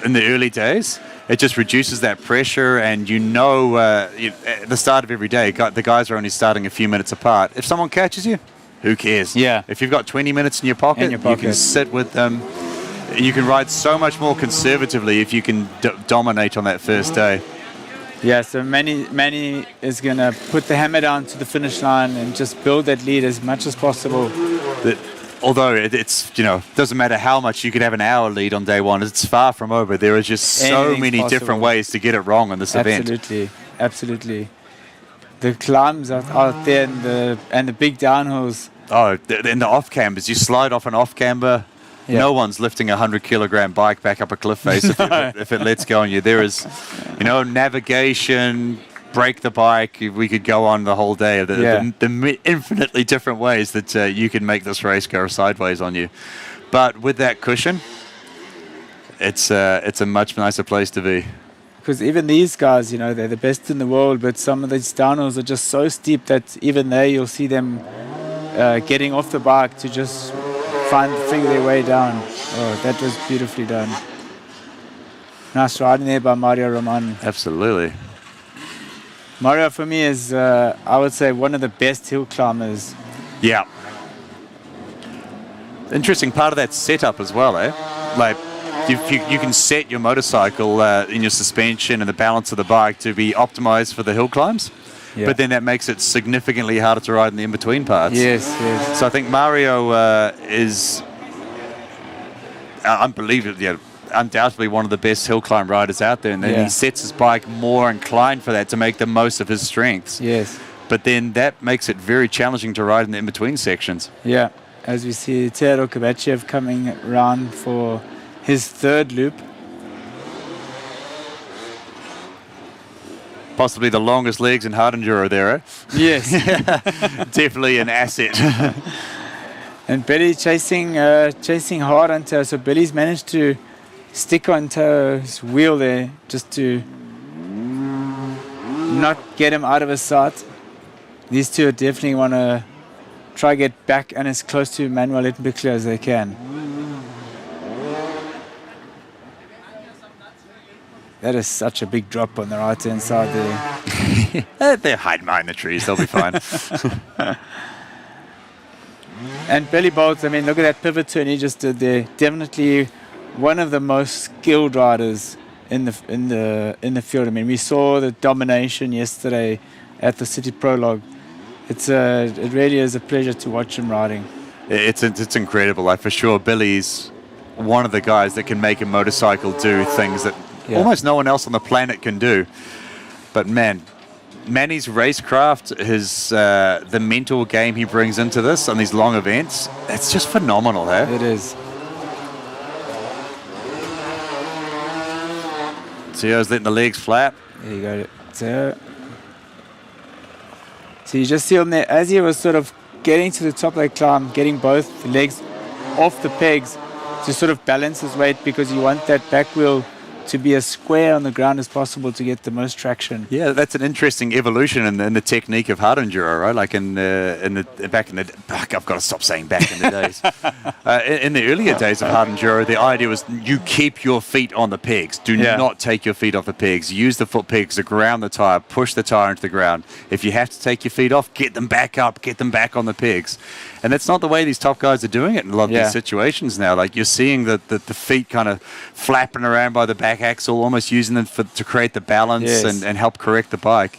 in the early days, it just reduces that pressure, and at the start of every day, the guys are only starting a few minutes apart. If someone catches you, who cares? Yeah. If you've got 20 minutes in your pocket, you can sit with them. You can ride so much more conservatively if you can dominate on that first day. Yeah, so Manny is going to put the hammer down to the finish line and just build that lead as much as possible. Although it's doesn't matter how much you could have an hour lead on day one, it's far from over. There are just so many different ways to get it wrong in this event. Absolutely. The climbs out there and the big downhills. Oh, and the off-cambers. You slide off an off-camber. Yeah. No one's lifting a 100-kilogram bike back up a cliff face if it lets go on you. There is, navigation, brake the bike. We could go on the whole day. The infinitely different ways that you can make this race go sideways on you. But with that cushion, it's a much nicer place to be. Because even these guys, they're the best in the world, but some of these downhills are just so steep that even there you'll see them getting off the bike to just figure their way down. Oh, that was beautifully done. Nice riding there by Mario Roman. Absolutely. Mario, for me, is, I would say, one of the best hill climbers. Yeah. Interesting part of that setup as well, eh? Like, you can set your motorcycle in your suspension and the balance of the bike to be optimized for the hill climbs. Yeah. But then that makes it significantly harder to ride in the in-between parts. Yes, yes. So I think Mario is unbelievably, undoubtedly one of the best hill climb riders out there. And then he sets his bike more inclined for that to make the most of his strengths. Yes. But then that makes it very challenging to ride in the in-between sections. Yeah. As we see Theodor Kovachev coming around for his third loop. Possibly the longest legs in hard enduro there, eh? Yes. Definitely an asset. And Billy chasing hard on Teo. So Billy's managed to stick on Teo's wheel there just to not get him out of his sight. These two definitely want to try get back and as close to Manuel Littenbichler as they can. That is such a big drop on the right-hand side there. They're hiding behind the trees. They'll be fine. And Billy Bolt, I mean, look at that pivot turn he just did there. Definitely one of the most skilled riders in the field. I mean, we saw the domination yesterday at the City Prologue. It really is a pleasure to watch him riding. It's incredible. Like, for sure, Billy's one of the guys that can make a motorcycle do things that almost no one else on the planet can do. But man, Manny's racecraft, the mental game he brings into this on these long events, it's just phenomenal, eh? It is. Teo's letting the legs flap. There you go, Teo. So you just see him there, as he was sort of getting to the top of that climb, getting both legs off the pegs to sort of balance his weight, because you want that back wheel to be as square on the ground as possible to get the most traction. Yeah, that's an interesting evolution in the technique of hard enduro, right? Like I've got to stop saying back in the days. In the earlier days of hard enduro, the idea was you keep your feet on the pegs. Do not take your feet off the pegs. Use the foot pegs to ground the tire, push the tire into the ground. If you have to take your feet off, get them back up, get them back on the pegs. And that's not the way these top guys are doing it in a lot of these situations now. Like, you're seeing the feet kind of flapping around by the back axle, almost using them to create the balance and help correct the bike.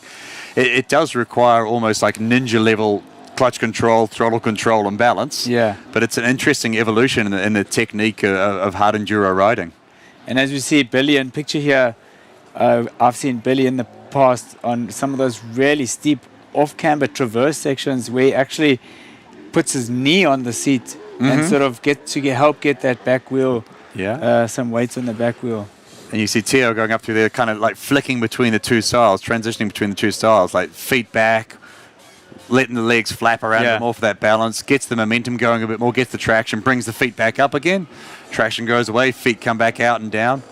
It does require almost like ninja level clutch control, throttle control and balance. Yeah. But it's an interesting evolution in the technique of hard enduro riding. And as we see Billy in picture here, I've seen Billy in the past on some of those really steep off-camber traverse sections where he actually puts his knee on the seat and sort of help get that back wheel, some weights on the back wheel. And you see Teo going up through there, kind of like flicking between the two styles, transitioning between the two styles, like feet back, letting the legs flap around a bit more for that balance, gets the momentum going a bit more, gets the traction, brings the feet back up again, traction goes away, feet come back out and down.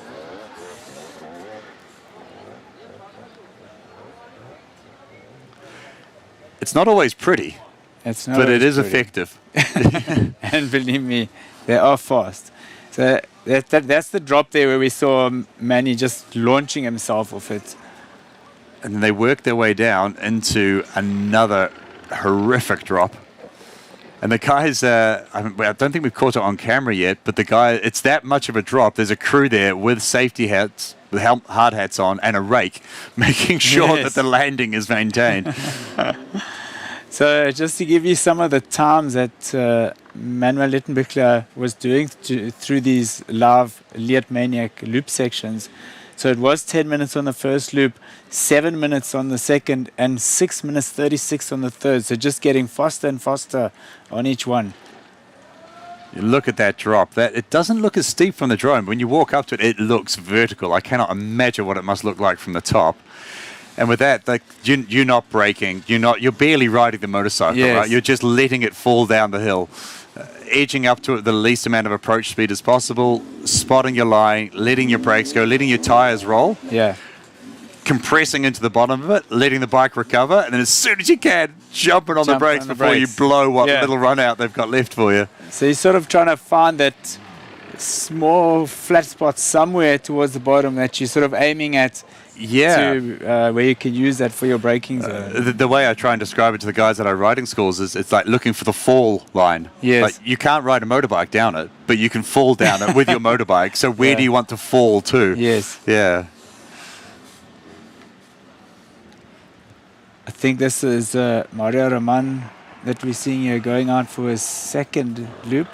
It's not always pretty. But it is effective. And believe me, they are fast. So that's the drop there where we saw Manny just launching himself off it. And then they work their way down into another horrific drop. And the guys, I don't think we've caught it on camera yet, but the guy, it's that much of a drop. There's a crew there with safety hats, with hard hats on, and a rake, making sure that the landing is maintained. So just to give you some of the times that Manuel Littenbichler was doing through these live Leatt Maniac loop sections. So it was 10 minutes on the first loop, 7 minutes on the second, and 6 minutes 36 on the third. So just getting faster and faster on each one. You look at that drop. It doesn't look as steep from the drone. When you walk up to it, it looks vertical. I cannot imagine what it must look like from the top. And with that, like, you're not braking. You're barely riding the motorcycle, right? You're just letting it fall down the hill, edging up to it the least amount of approach speed as possible, spotting your line, letting your brakes go, letting your tires roll. Yeah. Compressing into the bottom of it, letting the bike recover, and then as soon as you can, jumping on the brakes before you blow what little run out they've got left for you. So you're sort of trying to find that small flat spot somewhere towards the bottom that you're sort of aiming at to where you can use that for your braking zone. The way I try and describe it to the guys at our riding schools is it's like looking for the fall line. Yes. Like you can't ride a motorbike down it, but you can fall down it with your motorbike. So where do you want to fall to? Yes. Yeah. I think this is Mario Roman that we're seeing here going on for his second loop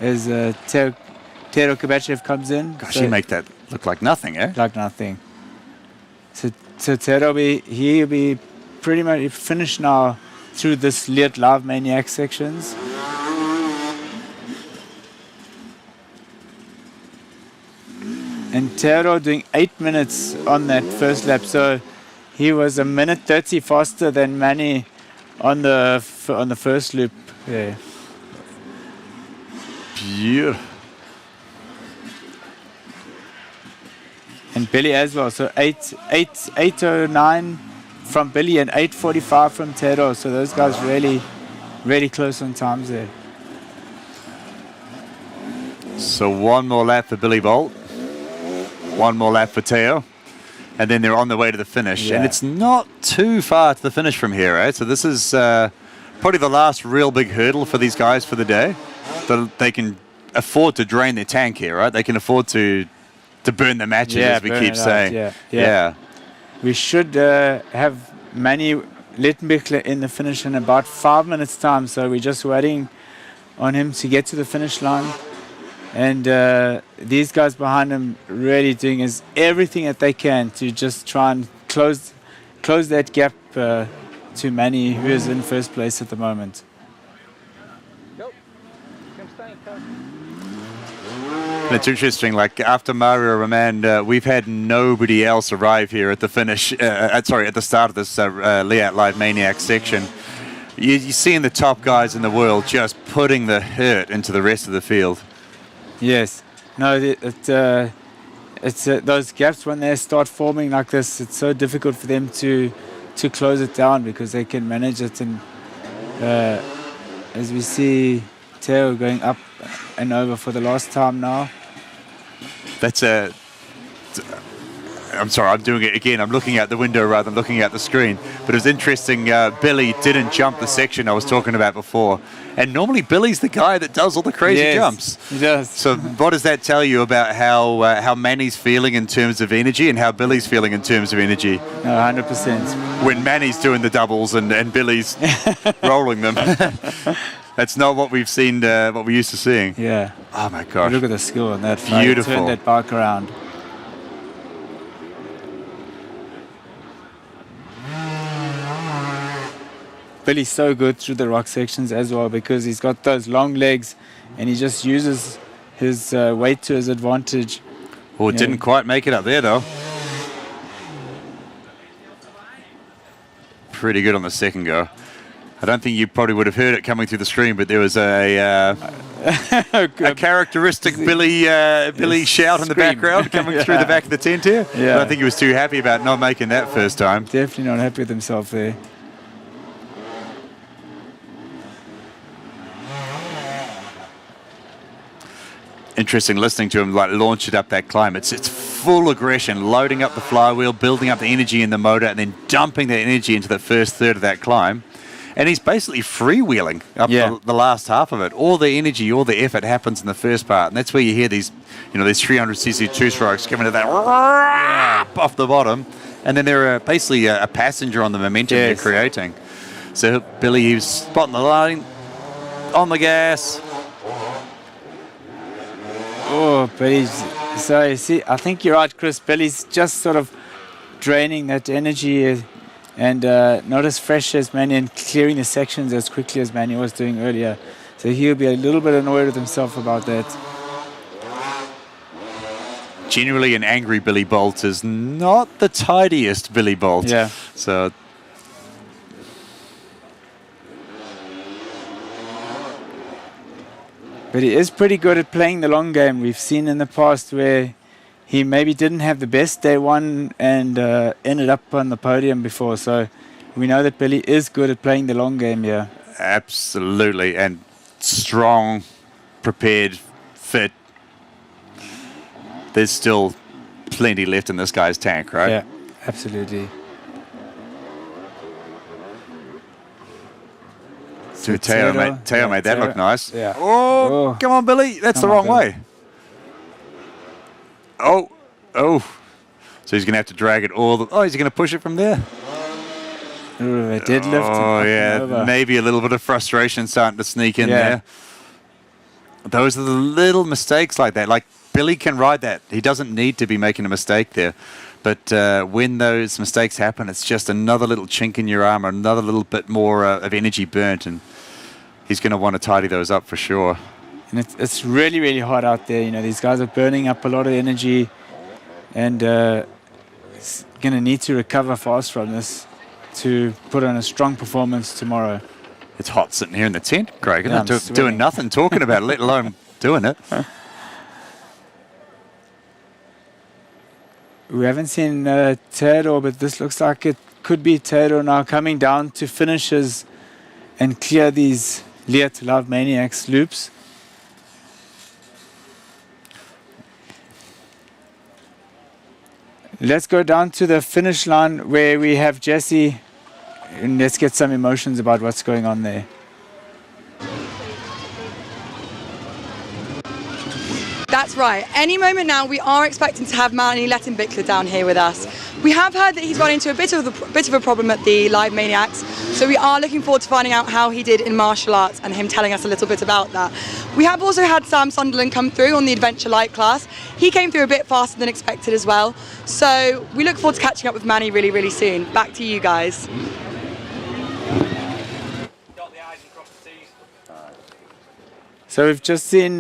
as Tero Kovachev comes in. Gosh, he make that look like nothing, eh? Like nothing. So Tero, he'll be pretty much finished now through this Leatt LIVemaniacs sections. And Tero doing 8 minutes on that first lap. So he was 1:30 faster than Manny on the first loop. Yeah. Beautiful. And Billy as well. So 8:09 from Billy and 8:45 from Tero. So those guys really close on times there. So one more lap for Billy Bolt. One more lap for Teo. And then they're on the way to the finish. Yeah. And it's not too far to the finish from here, right? So this is probably the last real big hurdle for these guys for the day. They can afford to drain their tank here, right? They can afford to burn the matches, as we keep saying. Yeah. We should have Manny Littenbichler in the finish in about 5 minutes' time. So we're just waiting on him to get to the finish line. And these guys behind him really doing everything that they can to just try and close that gap to Manny, who is in first place at the moment. And it's interesting, like after Mario Roman, we've had nobody else arrive here at the finish, at the start of this Leatt LIVemaniacs section. You're seeing the top guys in the world just putting the hurt into the rest of the field. Yes. No, it's those gaps when they start forming like this, it's so difficult for them to close it down because they can manage it. And as we see Teo going up and over for the last time now. I'm sorry, I'm doing it again. I'm looking out the window rather than looking at the screen. But it was interesting, Billy didn't jump the section I was talking about before. And normally Billy's the guy that does all the crazy jumps. He does. So what does that tell you about how Manny's feeling in terms of energy and how Billy's feeling in terms of energy? No, 100%. When Manny's doing the doubles and Billy's rolling them. That's not what we've seen, what we're used to seeing. Yeah. Oh my gosh. Look at the skill on that. Beautiful. Turn that bike around. Billy's so good through the rock sections as well because he's got those long legs and he just uses his weight to his advantage. Well, it didn't quite make it up there though. Pretty good on the second go. I don't think you probably would have heard it coming through the screen, but there was a characteristic Billy shout in the background coming through the back of the tent here. Yeah. I don't think he was too happy about not making that first time. Definitely not happy with himself there. Interesting listening to him like launch it up that climb. It's full aggression, loading up the flywheel, building up the energy in the motor, and then dumping that energy into the first third of that climb. And he's basically freewheeling up the last half of it. All the energy, all the effort happens in the first part, and that's where you hear these 300cc two-strokes coming to that off the bottom, and then they're basically a passenger on the momentum you're creating. So Billy, he was spotting the line, on the gas. Oh, Billy's. So, see, I think you're right, Chris. Billy's just sort of draining that energy and not as fresh as Manny and clearing the sections as quickly as Manny was doing earlier. So he'll be a little bit annoyed with himself about that. Generally, an angry Billy Bolt is not the tidiest Billy Bolt. Yeah. So. But he is pretty good at playing the long game. We've seen in the past where he maybe didn't have the best day one and ended up on the podium before. So we know that Billy is good at playing the long game here. Absolutely. And strong, prepared, fit. There's still plenty left in this guy's tank, right? Yeah, Absolutely. Dude, Teo made that look nice. Yeah. Oh, come on, Billy. That's the wrong way. Oh. So he's going to have to drag it all the... Oh, he's going to push it from there. Ooh, a deadlift. Oh, yeah. Over. Maybe a little bit of frustration starting to sneak in there. Those are the little mistakes like that. Like, Billy can ride that. He doesn't need to be making a mistake there. But when those mistakes happen, it's just another little chink in your armor, another little bit more of energy burnt, and he's going to want to tidy those up for sure. And it's really, really hot out there. You know, these guys are burning up a lot of energy, and it's going to need to recover fast from this to put on a strong performance tomorrow. It's hot sitting here in the tent, Craig. Yeah, doing nothing, talking about it, let alone doing it. We haven't seen Theodore, but this looks like it could be Theodore now coming down to finishes and clear these Leatt LIVemaniacs loops. Let's go down to the finish line where we have Jesse, and let's get some emotions about what's going on there. That's right. Any moment now, we are expecting to have Manny LIVemaniacs down here with us. We have heard that he's run into a bit of a problem at the LIVemaniacs, so we are looking forward to finding out how he did in martial arts and him telling us a little bit about that. We have also had Sam Sunderland come through on the Adventure Light class. He came through a bit faster than expected as well. So we look forward to catching up with Manny really, really soon. Back to you guys. So we've just seen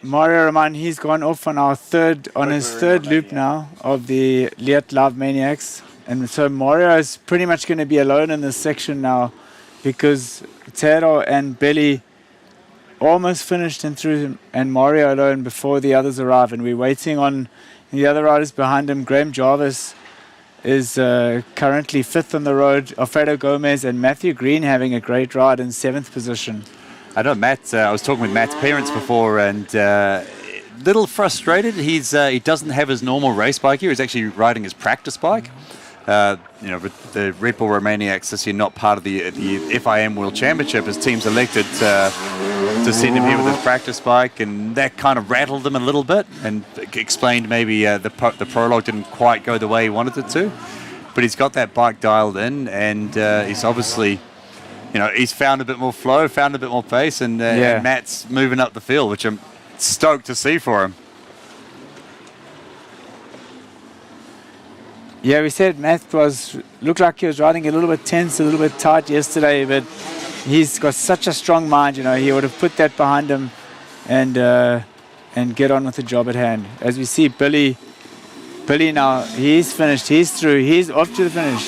Mario Roman. He's gone off on his third loop now of the Leatt LIVemaniacs, and so Mario is pretty much going to be alone in this section now, because Tero and Billy almost finished and through, and Mario alone before the others arrive, and we're waiting on the other riders behind him. Graham Jarvis is currently 5th on the road. Alfredo Gomez and Matthew Green having a great ride in 7th position. I know Matt. I was talking with Matt's parents before, and little frustrated. He doesn't have his normal race bike here. He's actually riding his practice bike. With the Red Bull Romaniacs this year, not part of the FIM World Championship. His team's elected to send him here with his practice bike, and that kind of rattled him a little bit, and explained maybe the Prologue didn't quite go the way he wanted it to. But he's got that bike dialed in, and he's obviously... he's found a bit more flow, found a bit more pace, and Matt's moving up the field, which I'm stoked to see for him. Yeah, we said Matt looked like he was riding a little bit tense, a little bit tight yesterday, but he's got such a strong mind. He would have put that behind him and get on with the job at hand. As we see Billy now, he's finished, he's through, he's off to the finish.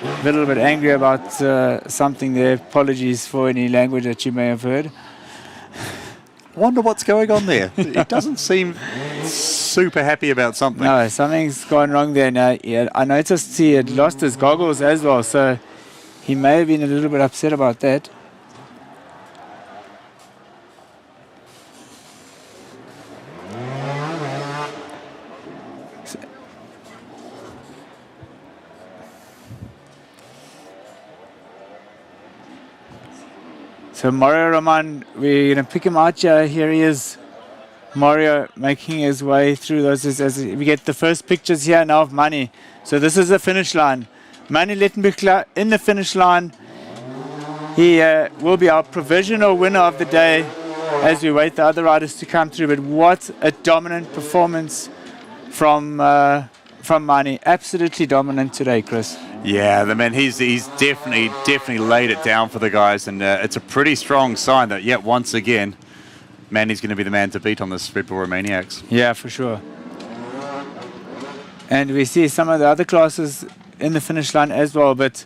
A little bit angry about something there. Apologies for any language that you may have heard. Wonder what's going on there. He doesn't seem super happy about something. No, something's gone wrong there. Now, I noticed he had lost his goggles as well, so he may have been a little bit upset about that. So Mario Roman, we're going to pick him out here. Here he is, Mario, making his way through those as we get the first pictures here now of Manny. So this is the finish line. Manny LIVemaniacs in the finish line. He will be our provisional winner of the day as we wait the other riders to come through. But what a dominant performance from Manny. Absolutely dominant today, Chris. Yeah, he's definitely laid it down for the guys, and it's a pretty strong sign that yet once again, Manny's going to be the man to beat on this Red Bull Romaniacs. Yeah, for sure. And we see some of the other classes in the finish line as well, but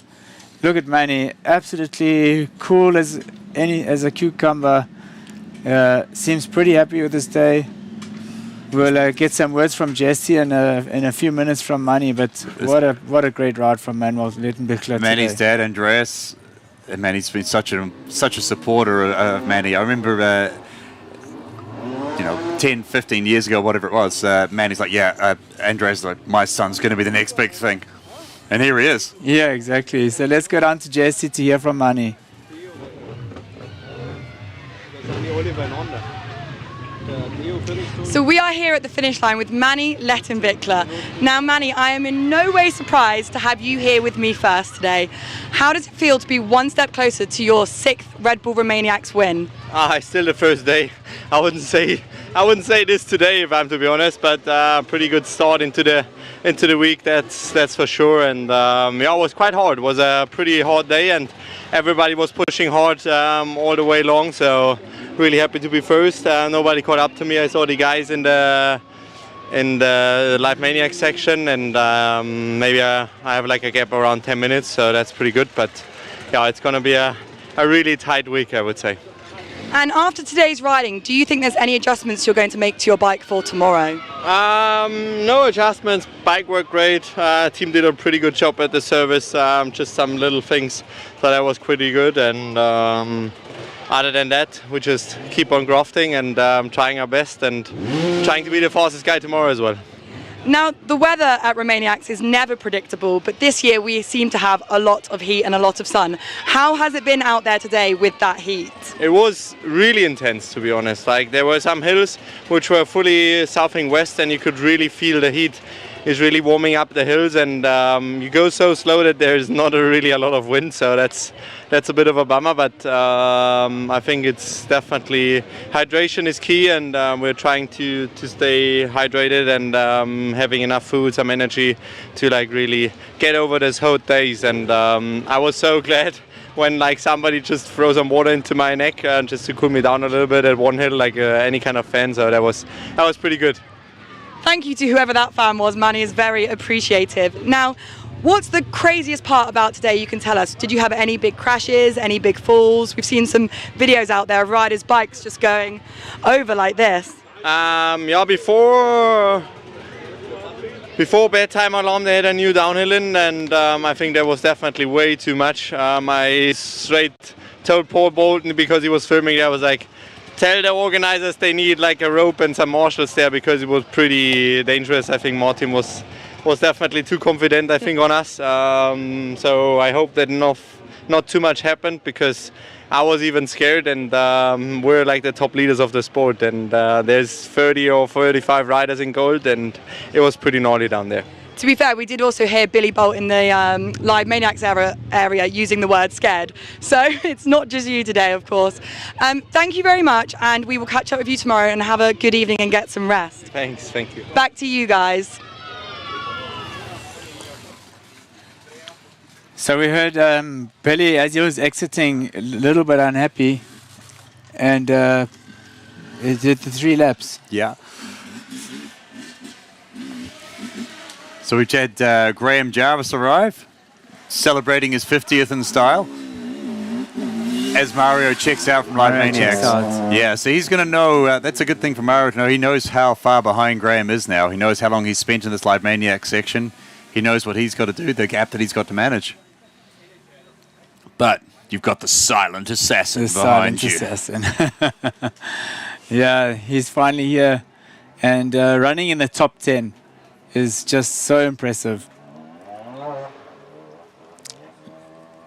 look at Manny, absolutely cool as a cucumber. Seems pretty happy with this day. We'll get some words from Jesse in a few minutes from Manny, but what a great ride from Manuel LIVemaniacs. Manny's dad, Andreas, and Manny's been such a supporter of Manny. I remember 10, 15 years ago, whatever it was, Manny's like, yeah, Andre's like, my son's going to be the next big thing. And here he is. Yeah, exactly. So let's go down to JSC to hear from Manny. So we are here at the finish line with Manny, Leatt and Vikla. Now Manny, I am in no way surprised to have you here with me first today. How does it feel to be one step closer to your 6th Red Bull Romaniacs win? It's still the first day. I wouldn't say this today, if I'm to be honest, but pretty good start into the week. That's for sure. And it was quite hard. It was a pretty hard day, and everybody was pushing hard all the way long. So really happy to be first. Nobody caught up to me. I saw the guys in the Live Maniacs section, and maybe I have like a gap around 10 minutes, so that's pretty good. But yeah, it's gonna be a really tight week, I would say. And after today's riding, do you think there's any adjustments you're going to make to your bike for tomorrow? No adjustments. Bike worked great. Team did a pretty good job at the service. Just some little things that was pretty good. And other than that, we just keep on grafting and trying our best and trying to be the fastest guy tomorrow as well. Now, the weather at Romaniacs is never predictable, but this year we seem to have a lot of heat and a lot of sun. How has it been out there today with that heat? It was really intense, to be honest. Like, there were some hills which were fully southing west, and you could really feel the heat is really warming up the hills, and you go so slow that there's not really a lot of wind, so that's a bit of a bummer. But I think it's definitely hydration is key, and we're trying to stay hydrated and having enough food, some energy to like really get over those hot days. And I was so glad when like somebody just throw some water into my neck just to cool me down a little bit at one hill, like any kind of fan. So that was pretty good. Thank you to whoever that fan was. Manny is very appreciative. Now, what's the craziest part about today you can tell us? Did you have any big crashes, any big falls? We've seen some videos out there of riders' bikes just going over like this. Yeah, before bedtime alarm they had a new downhill in, and I think that was definitely way too much. I straight told Paul Bolton, because he was filming, I was like, tell the organizers they need like a rope and some marshals there, because it was pretty dangerous. I think Martin was definitely too confident, I think, on us. So I hope that not too much happened, because I was even scared, and we're like the top leaders of the sport, and there's 30 or 35 riders in gold, and it was pretty gnarly down there. To be fair, we did also hear Billy Bolt in the Live Maniacs area using the word scared. So it's not just you today, of course. Thank you very much, and we will catch up with you tomorrow, and have a good evening and get some rest. Thanks, thank you. Back to you guys. So we heard Billy, as he was exiting, a little bit unhappy, and he did the 3 laps. Yeah. So we've had Graham Jarvis arrive, celebrating his 50th in style, as Mario checks out from Live Maniacs. Yeah, so he's going to know, that's a good thing for Mario to know. He knows how far behind Graham is now. He knows how long he's spent in this Live Maniacs section. He knows what he's got to do, the gap that he's got to manage. But you've got the silent assassin behind you. Assassin. Yeah, he's finally here, and running in the top 10 is just so impressive.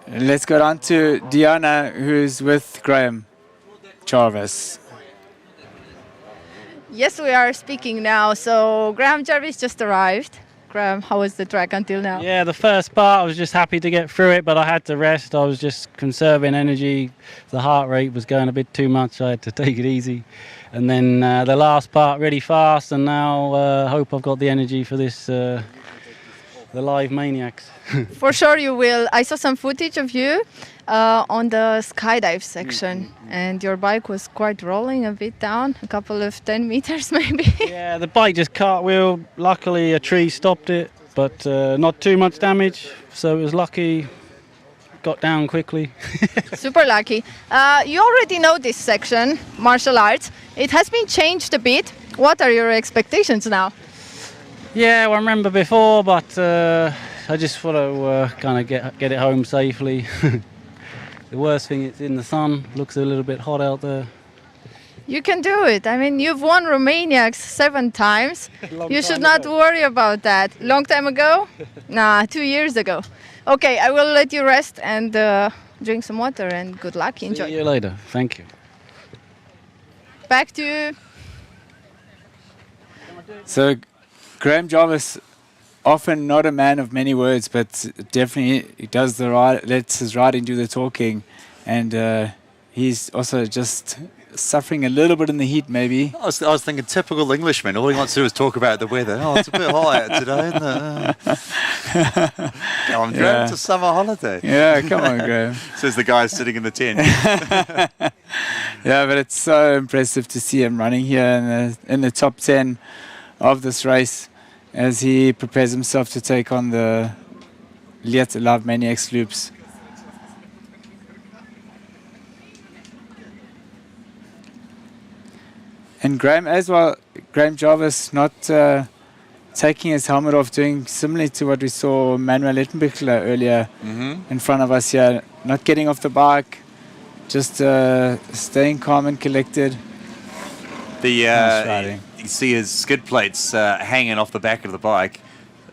Let's go down to Diana, who's with Graham Jarvis. Yes, we are speaking now. So Graham Jarvis just arrived. Graham, how was the track until now? Yeah, the first part I was just happy to get through it, but I had to rest. I was just conserving energy. The heart rate was going a bit too much. I had to take it easy. And then the last part really fast, and now I hope I've got the energy for this, the Live Maniacs. For sure you will. I saw some footage of you on the skydive section, and your bike was quite rolling a bit down, a couple of 10 meters maybe. Yeah, the bike just cartwheeled. Luckily a tree stopped it, but not too much damage, so it was lucky. Got down quickly. Super lucky. You already know this section, martial arts. It has been changed a bit. What are your expectations now? Yeah, well, I remember before, but I just want to kind of get it home safely. The worst thing, it's in the sun. Looks a little bit hot out there. You can do it. I mean, you've won Romaniacs 7 times. You should not worry about that. Long time ago? Nah, 2 years ago. Okay, I will let you rest and drink some water, and good luck. Enjoy. See you later. Thank you. Back to you. So, Graham Jarvis, often not a man of many words, but definitely he does lets his riding do the talking, and he's also just suffering a little bit in the heat, maybe. I was thinking typical Englishman. All he wants to do is talk about the weather. Oh, it's a bit hot out today, isn't it? Come on, Graham, it's a summer holiday. Yeah, come on, Graham. Says the guy sitting in the tent. Yeah, but it's so impressive to see him running here in the top 10 of this race as he prepares himself to take on the Leatt LIVemaniacs loops. And Graham as well, Graham Jarvis not taking his helmet off, doing similarly to what we saw Manuel Lettenbichler earlier in front of us here, not getting off the bike, just staying calm and collected. You see his skid plates hanging off the back of the bike,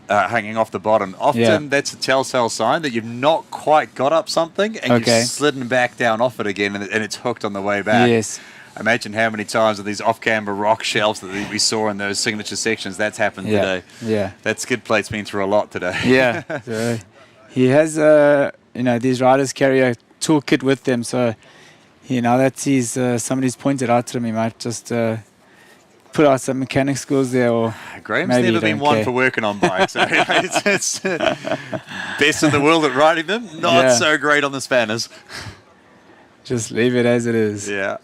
hanging off the bottom. Often that's a telltale sign that you've not quite got up something and you've slidden back down off it again and it's hooked on the way back. Yes. Imagine how many times of these off-camber rock shelves that we saw in those signature sections that's happened today. Yeah. That skid plate's been through a lot today. Yeah. So he has, these riders carry a toolkit with them. So, now that he's somebody's pointed out to him, he might just put out some mechanic skills there. Or Graham's never been one for working on bikes. So it's best in the world at riding them, not so great on the spanners. Just leave it as it is. Yeah.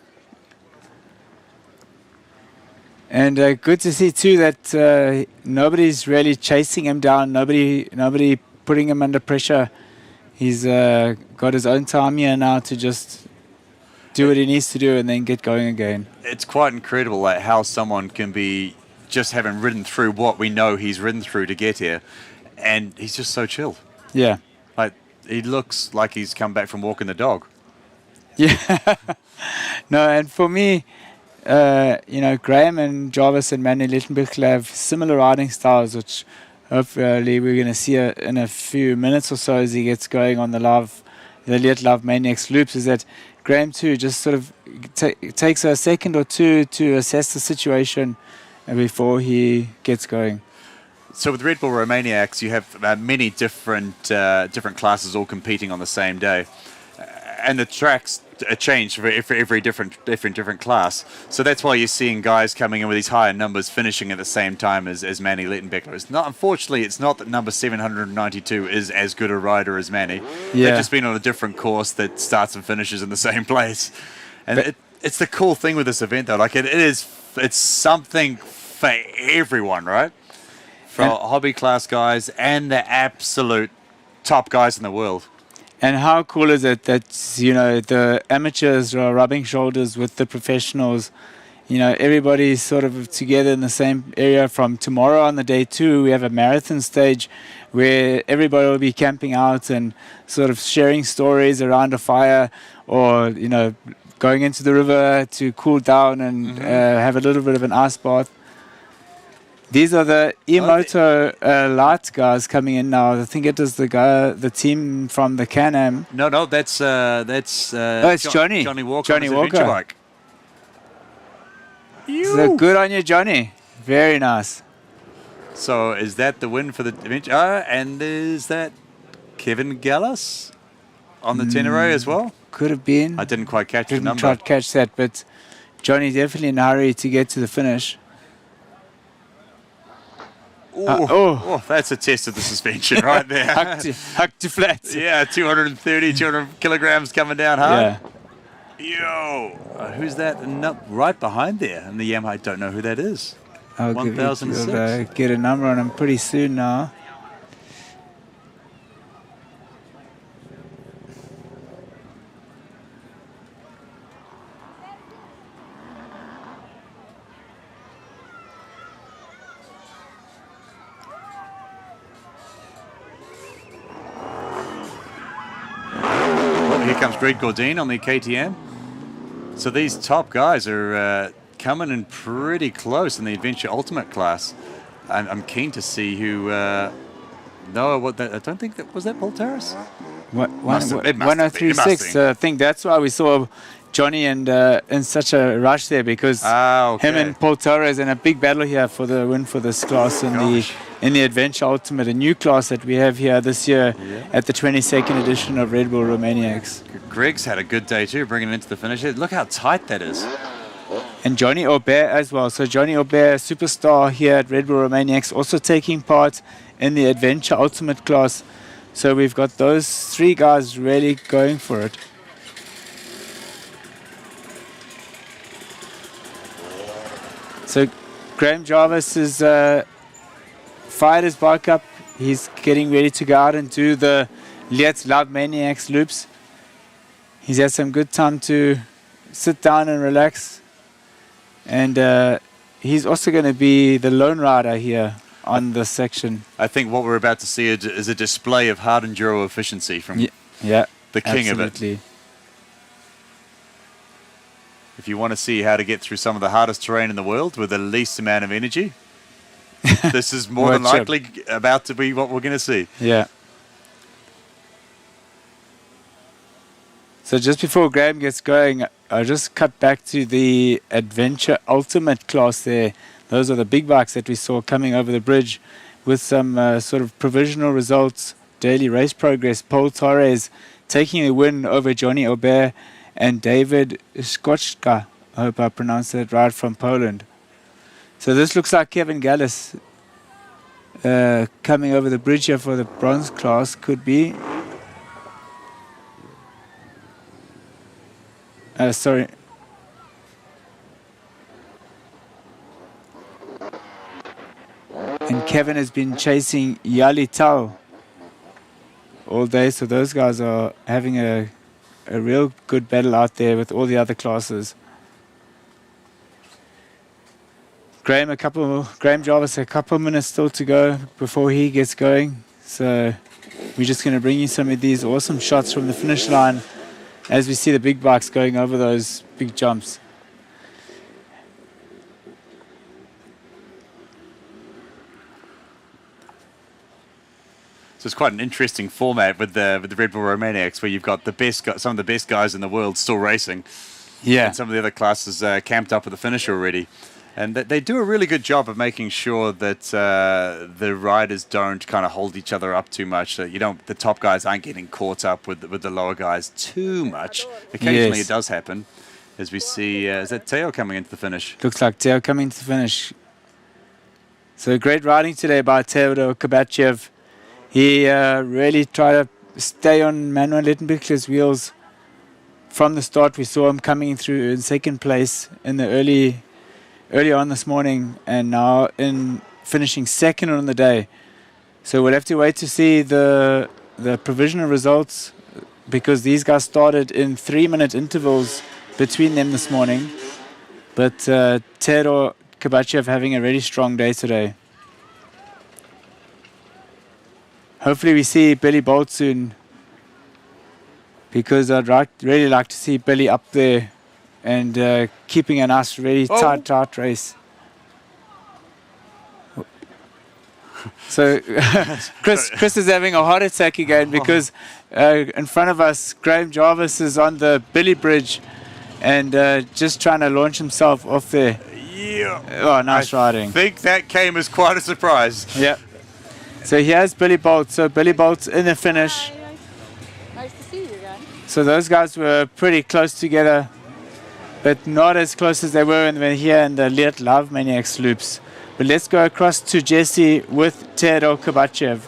And good to see too that nobody's really chasing him down. Nobody putting him under pressure. He's got his own time here now to just do what he needs to do and then get going again. It's quite incredible how someone can be just having ridden through what we know he's ridden through to get here, and he's just so chilled. Yeah. Like he looks like he's come back from walking the dog. Yeah. No, and for me, Graham and Jarvis and Manny Lettenbichler have similar riding styles, which hopefully we're going to see in a few minutes or so as he gets going on the Leatt LIVemaniacs loops, is that Graham too just sort of takes a second or two to assess the situation before he gets going. So with Red Bull Romaniacs, you have many different classes all competing on the same day, and the tracks change for every different class. So that's why you're seeing guys coming in with these higher numbers finishing at the same time as Manny Lettenbichler. Unfortunately, it's not that number 792 is as good a rider as Manny. They've just been on a different course that starts and finishes in the same place. And it's the cool thing with this event, though. Like it's something for everyone, right? For hobby class guys and the absolute top guys in the world. And how cool is it that, the amateurs are rubbing shoulders with the professionals? Everybody's sort of together in the same area. From tomorrow on the day 2, we have a marathon stage where everybody will be camping out and sort of sharing stories around a fire, or, going into the river to cool down and have a little bit of an ice bath. These are the E-Moto Light guys coming in now. I think it is the team from the Can-Am. No, that's it's Johnny. Johnny Walker. Johnny on his Walker. adventure bike. So good on you, Johnny. Very nice. So is that the win for the adventure? And is that Kevin Gallas on the Tenere as well? Could have been. I didn't quite catch the number. Try to catch that, but Johnny definitely in a hurry to get to the finish. That's a test of the suspension right there. Huck to flat. Yeah, 200 kilograms coming down hard. Yeah. Yo, who's that? Right behind there in the Yamaha. I don't know who that is. I'll 1006. Get a number on him pretty soon now. Here comes Greg Gordine on the KTM. So these top guys are coming in pretty close in the Adventure Ultimate class. I'm keen to see who. No, what? I don't think that was that Voltaris. 1036. I think that's why we saw Johnny and in such a rush there, because him and Paul Torres in a big battle here for the win for this class in the Adventure Ultimate, a new class that we have here this year at the 22nd edition of Red Bull Romaniacs. Greg's had a good day too, bringing it into the finish. Look how tight that is. And Johnny Aubert as well. So Johnny Aubert, superstar here at Red Bull Romaniacs, also taking part in the Adventure Ultimate class. So we've got those three guys really going for it. So Graham Jarvis has fired his bike up. He's getting ready to go out and do the Leatt LIVEmaniacs loops. He's had some good time to sit down and relax. And he's also going to be the lone rider here on this section. I think what we're about to see is a display of hard enduro efficiency from the king absolutely. of it. If you want to see how to get through some of the hardest terrain in the world with the least amount of energy, this is more than likely about to be what we're going to see. Yeah. So just before Graham gets going, I'll just cut back to the Adventure Ultimate class there. Those are the big bikes that we saw coming over the bridge with some sort of provisional results, daily race progress. Paul Torres taking the win over Johnny Aubert and David Skoczka, I hope I pronounced that right, from Poland. So this looks like Kevin Gallis coming over the bridge here for the bronze class, could be. Sorry. And Kevin has been chasing Yali Tau all day, so those guys are having a real good battle out there with all the other classes. Graham Jarvis, a couple minutes still to go before he gets going. So we're just going to bring you some of these awesome shots from the finish line as we see the big bikes going over those big jumps. So it's quite an interesting format with the Red Bull Romaniacs, where you've got some of the best guys in the world still racing. Yeah. And some of the other classes camped up at the finish already. And they do a really good job of making sure that the riders don't kind of hold each other up too much. The top guys aren't getting caught up with the lower guys too much. Occasionally it does happen, as we see. Is that Teo coming into the finish? Looks like Teo coming into the finish. So great riding today by Teodor Kabachev. He really tried to stay on Manuel Lettenbichler's wheels from the start. We saw him coming through in second place in the early on this morning, and now in finishing second on the day. So we'll have to wait to see the provisional results, because these guys started in 3-minute intervals between them this morning. But Teodor Kabachev having a really strong day today. Hopefully we see Billy Bolt soon, because I'd really like to see Billy up there and keeping a nice, really tight race. So Chris is having a heart attack again, because in front of us, Graham Jarvis is on the Billy Bridge and just trying to launch himself off there. Yeah. Oh, nice riding. I think that came as quite a surprise. Yeah. So here's Billy Bolt. So Billy Bolt's in the finish. Nice to see you again. So those guys were pretty close together, but not as close as they were when they were here in the Leatt LIVEmaniacs loops. But let's go across to Jesse with Teodor Kabachev.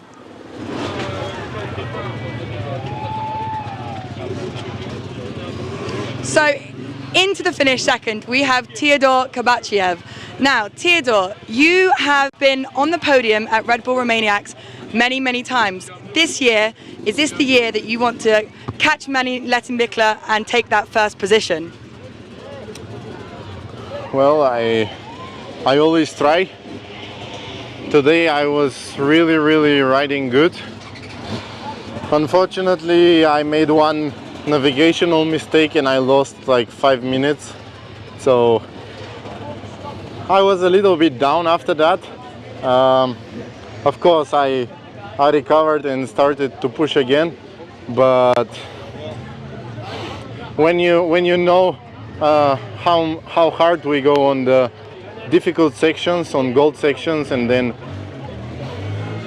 So into the finish second, we have Teodor Kabachev. Now, Teodor, you have been on the podium at Red Bull Romaniacs many, many times. This year, is this the year that you want to catch Manny Lettenbichler and take that first position? Well, I always try. Today I was really riding good. Unfortunately, I made one navigational mistake and I lost like 5 minutes. So I was a little bit down after that. Of course, I recovered and started to push again. But when you know how hard we go on the difficult sections, on gold sections, and then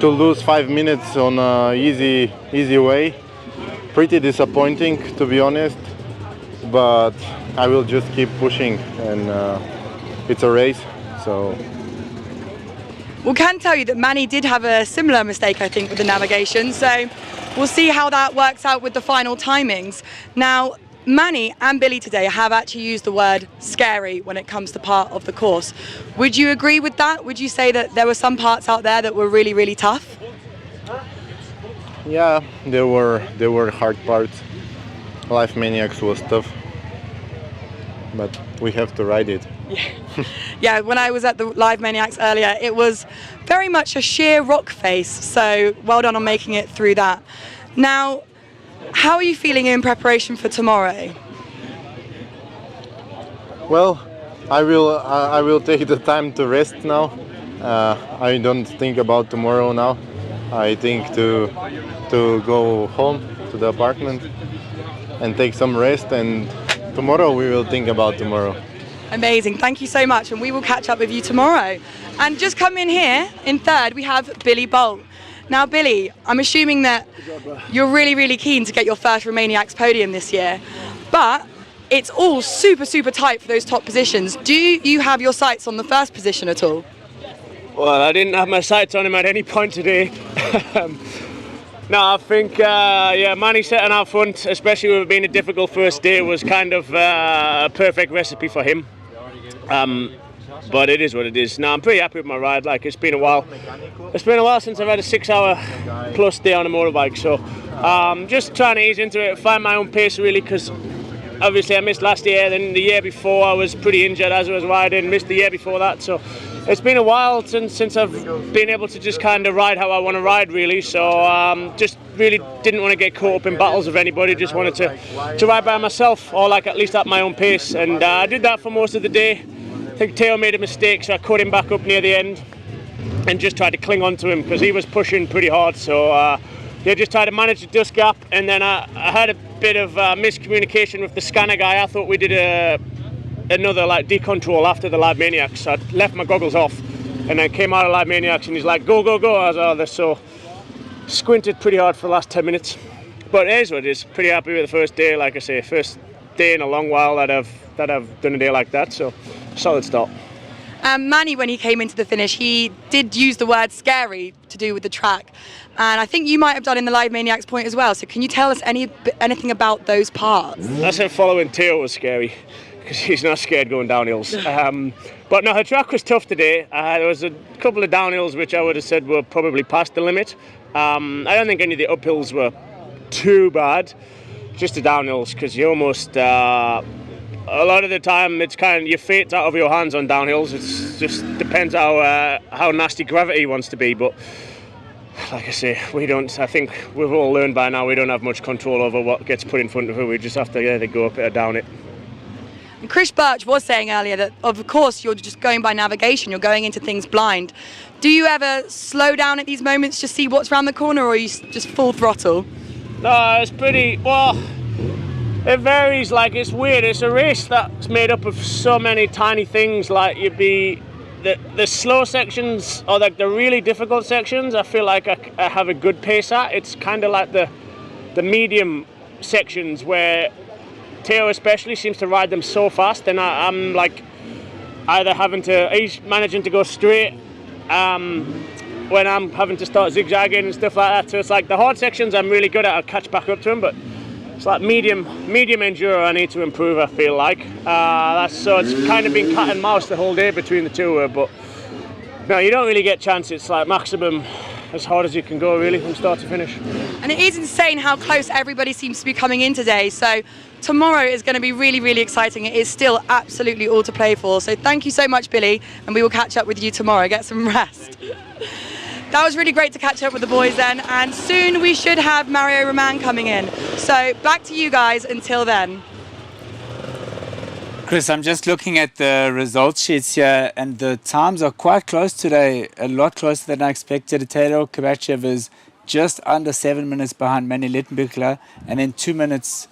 to lose 5 minutes on a easy way, pretty disappointing, to be honest. But I will just keep pushing, and it's a race, so. We can tell you that Manny did have a similar mistake, I think, with the navigation, so we'll see how that works out with the final timings. Now, Manny and Billy today have actually used the word scary when it comes to part of the course. Would you agree with that? Would you say that there were some parts out there that were really, really tough? Yeah, there were hard parts. Live Maniacs was tough, but we have to ride it. Yeah, when I was at the Live Maniacs earlier, it was very much a sheer rock face, so well done on making it through that. Now, how are you feeling in preparation for tomorrow? Well, I will take the time to rest now. I don't think about tomorrow now. I think to go home to the apartment and take some rest, and tomorrow we will think about tomorrow. Amazing, thank you so much, and we will catch up with you tomorrow. And just come in here, in third, we have Billy Bolt. Now, Billy, I'm assuming that you're really, really keen to get your first Romaniacs podium this year, but it's all super, super tight for those top positions. Do you have your sights on the first position at all? Well, I didn't have my sights on him at any point today. No, I think, yeah, Manny setting out front, especially with it being a difficult first day, was kind of a perfect recipe for him. But it is what it is. Now, I'm pretty happy with my ride. Like, it's been a while. It's been a while since I've had a 6-hour plus day on a motorbike. So, just trying to ease into it, find my own pace really, because obviously I missed last year. Then the year before I was pretty injured as I was riding. Missed the year before that. So, it's been a while since I've been able to just kind of ride how I want to ride really. So, just really didn't want to get caught up in battles with anybody. Just wanted to ride by myself, or like at least at my own pace. And I did that for most of the day. I think Teo made a mistake, so I cut him back up near the end and just tried to cling on to him because he was pushing pretty hard. So yeah, just tried to manage the dust gap, and then I had a bit of miscommunication with the scanner guy. I thought we did another like decontrol after the Live Maniacs. So I left my goggles off and then came out of Live Maniacs, and he's like, go, go, go. I was like, so squinted pretty hard for the last 10 minutes. But it is what it is. Pretty happy with the first day. Like I say, first day in a long while that I've done a day like that. So solid start. Manny, when he came into the finish, he did use the word scary to do with the track, and I think you might have done in the Live Maniacs point as well. So can you tell us anything about those parts? I said following Teo was scary because he's not scared going downhills. But no, the track was tough today. There was a couple of downhills which I would have said were probably past the limit. I don't think any of the uphills were too bad, just the downhills, because you almost a lot of the time it's kind of your fate's out of your hands on downhills. It just depends how nasty gravity wants to be. But like I say, I think we've all learned by now we don't have much control over what gets put in front of us. We just have to either go up it or down it. And Chris Birch was saying earlier that, of course, you're just going by navigation, you're going into things blind. Do you ever slow down at these moments to see what's around the corner, or are you just full throttle? No, it's pretty, well, it varies. Like, it's weird. It's a race that's made up of so many tiny things. Like, the slow sections, or like the really difficult sections, I feel like I have a good pace at. It's kind of like the medium sections where Teo especially seems to ride them so fast, and I'm like either he's managing to go straight when I'm having to start zigzagging and stuff like that. So it's like the hard sections I'm really good at. I'll catch back up to him, but it's like medium enduro I need to improve, I feel like. So it's kind of been cat and mouse the whole day between the two. But no, you don't really get chances. It's like maximum as hard as you can go really from start to finish. And it is insane how close everybody seems to be coming in today. So tomorrow is going to be really, really exciting. It is still absolutely all to play for. So thank you so much, Billy, and we will catch up with you tomorrow. Get some rest. that was really great to catch up with the boys then, and soon we should have Mario Roman coming in. So back to you guys until then. Chris, I'm just looking at the results sheets here, and the times are quite close today, a lot closer than I expected. Taylor Kovachev is just under 7 minutes behind Manny Littenbichler, and then 2 minutes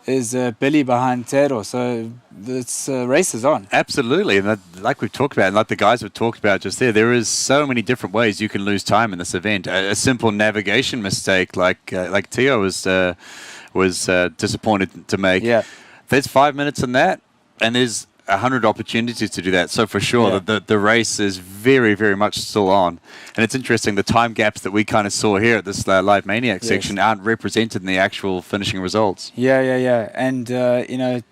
is Billy behind Taylor. So this race is on. Absolutely, and like we've talked about, and like the guys have talked about just there is so many different ways you can lose time in this event. A simple navigation mistake, like Tio was disappointed to make. Yeah, there's 5 minutes in that. And there's 100 opportunities to do that. So for sure, the race is very, very much still on. And it's interesting, the time gaps that we kind of saw here at this Live Maniacs section aren't represented in the actual finishing results. Yeah. And, you know,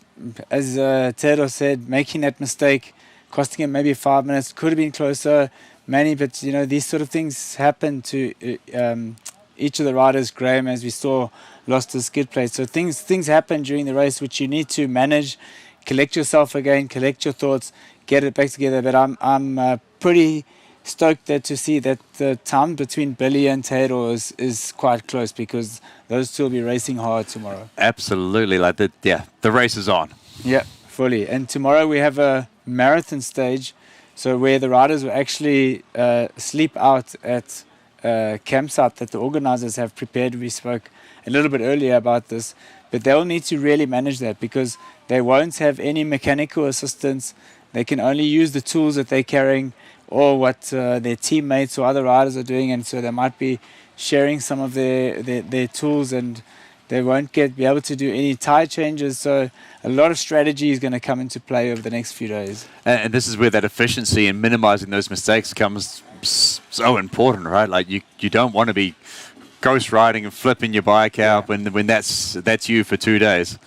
as Theodor said, making that mistake, costing him maybe 5 minutes, could have been closer, Manny, but, you know, these sort of things happen to each of the riders. Graham, as we saw, lost his skid plate. So things happen during the race which you need to manage. Collect yourself again, collect your thoughts, get it back together. But I'm pretty stoked there to see that the time between Billy and Theodor is quite close, because those two will be racing hard tomorrow. Absolutely, the race is on. Yeah, fully. And tomorrow we have a marathon stage, so where the riders will actually sleep out at a campsite that the organizers have prepared. We spoke a little bit earlier about this, but they'll need to really manage that, because they won't have any mechanical assistance. They can only use the tools that they're carrying, or what their teammates or other riders are doing, and so they might be sharing some of their tools, and they won't be able to do any tire changes. So a lot of strategy is going to come into play over the next few days. And this is where that efficiency and minimizing those mistakes comes so important, right? Like you don't want to be ghost riding and flipping your bike out when that's you for 2 days.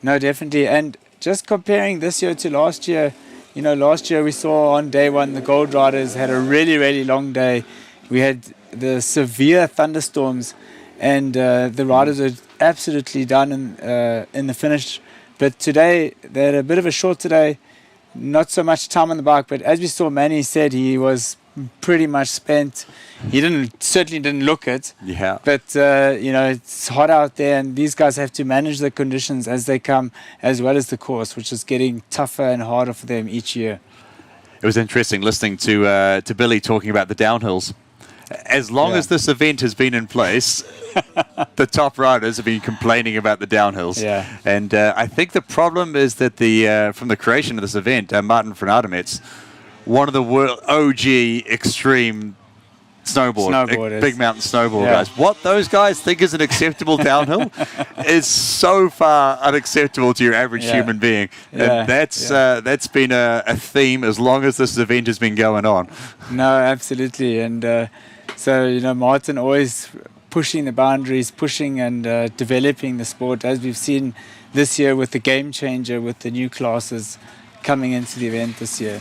No, definitely. And just comparing this year to last year, you know, last year we saw on day one the Gold Riders had a really, really long day. We had the severe thunderstorms, and the riders were absolutely done in the finish. But today, they had a bit of a shorter day, not so much time on the bike. But as we saw, Manny said he was pretty much spent. He certainly didn't look it. Yeah. But you know, it's hot out there, and these guys have to manage the conditions as they come, as well as the course, which is getting tougher and harder for them each year. It was interesting listening to Billy talking about the downhills. As long as this event has been in place, the top riders have been complaining about the downhills. Yeah. And I think the problem is that from the creation of this event, Martin van Aertemets, one of the world OG extreme snowboarders, big mountain snowboard guys. What those guys think is an acceptable downhill is so far unacceptable to your average human being. And that's been a theme as long as this event has been going on. No, absolutely. And so, you know, Martin always pushing the boundaries, pushing and developing the sport, as we've seen this year with the game changer, with the new classes coming into the event this year.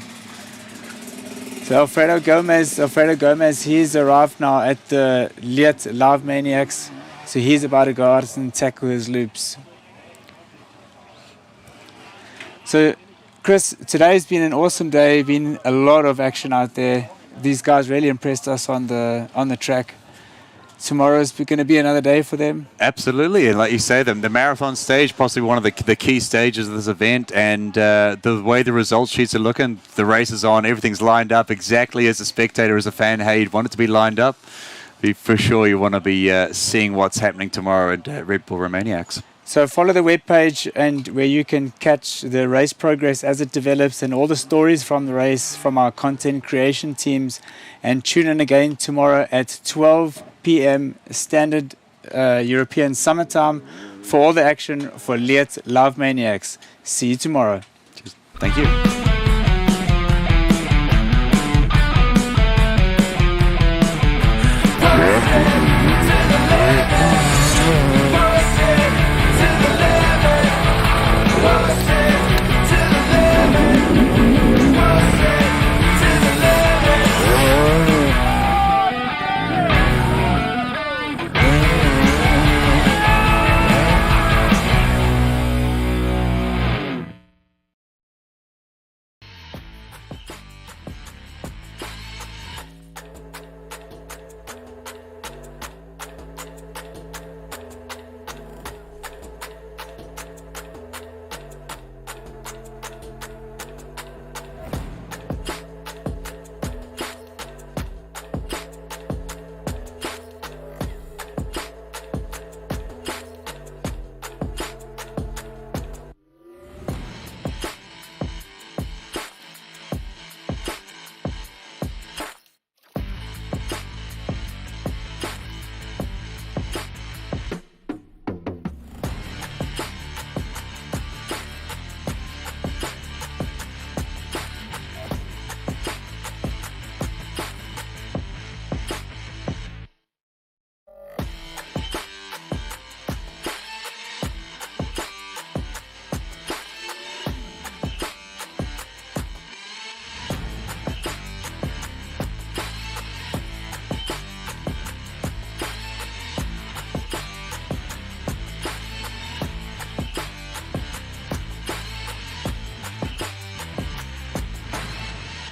So Alfredo Gomez, he's arrived now at the Leatt LIVemaniacs. So he's about to go out and tackle his loops. So Chris, today's been an awesome day, been a lot of action out there. These guys really impressed us on the track. Tomorrow's going to be another day for them. Absolutely, and like you say, the marathon stage, possibly one of the key stages of this event, and the way the results sheets are looking, the race is on, everything's lined up exactly as a spectator, as a fan, how you'd want it to be lined up. For sure, you want to be seeing what's happening tomorrow at Red Bull Romaniacs. So follow the webpage, and where you can catch the race progress as it develops and all the stories from the race from our content creation teams. And tune in again tomorrow at 12 p.m. Standard European Summertime for all the action for Leatt LIVemaniacs. See you tomorrow. Thank you.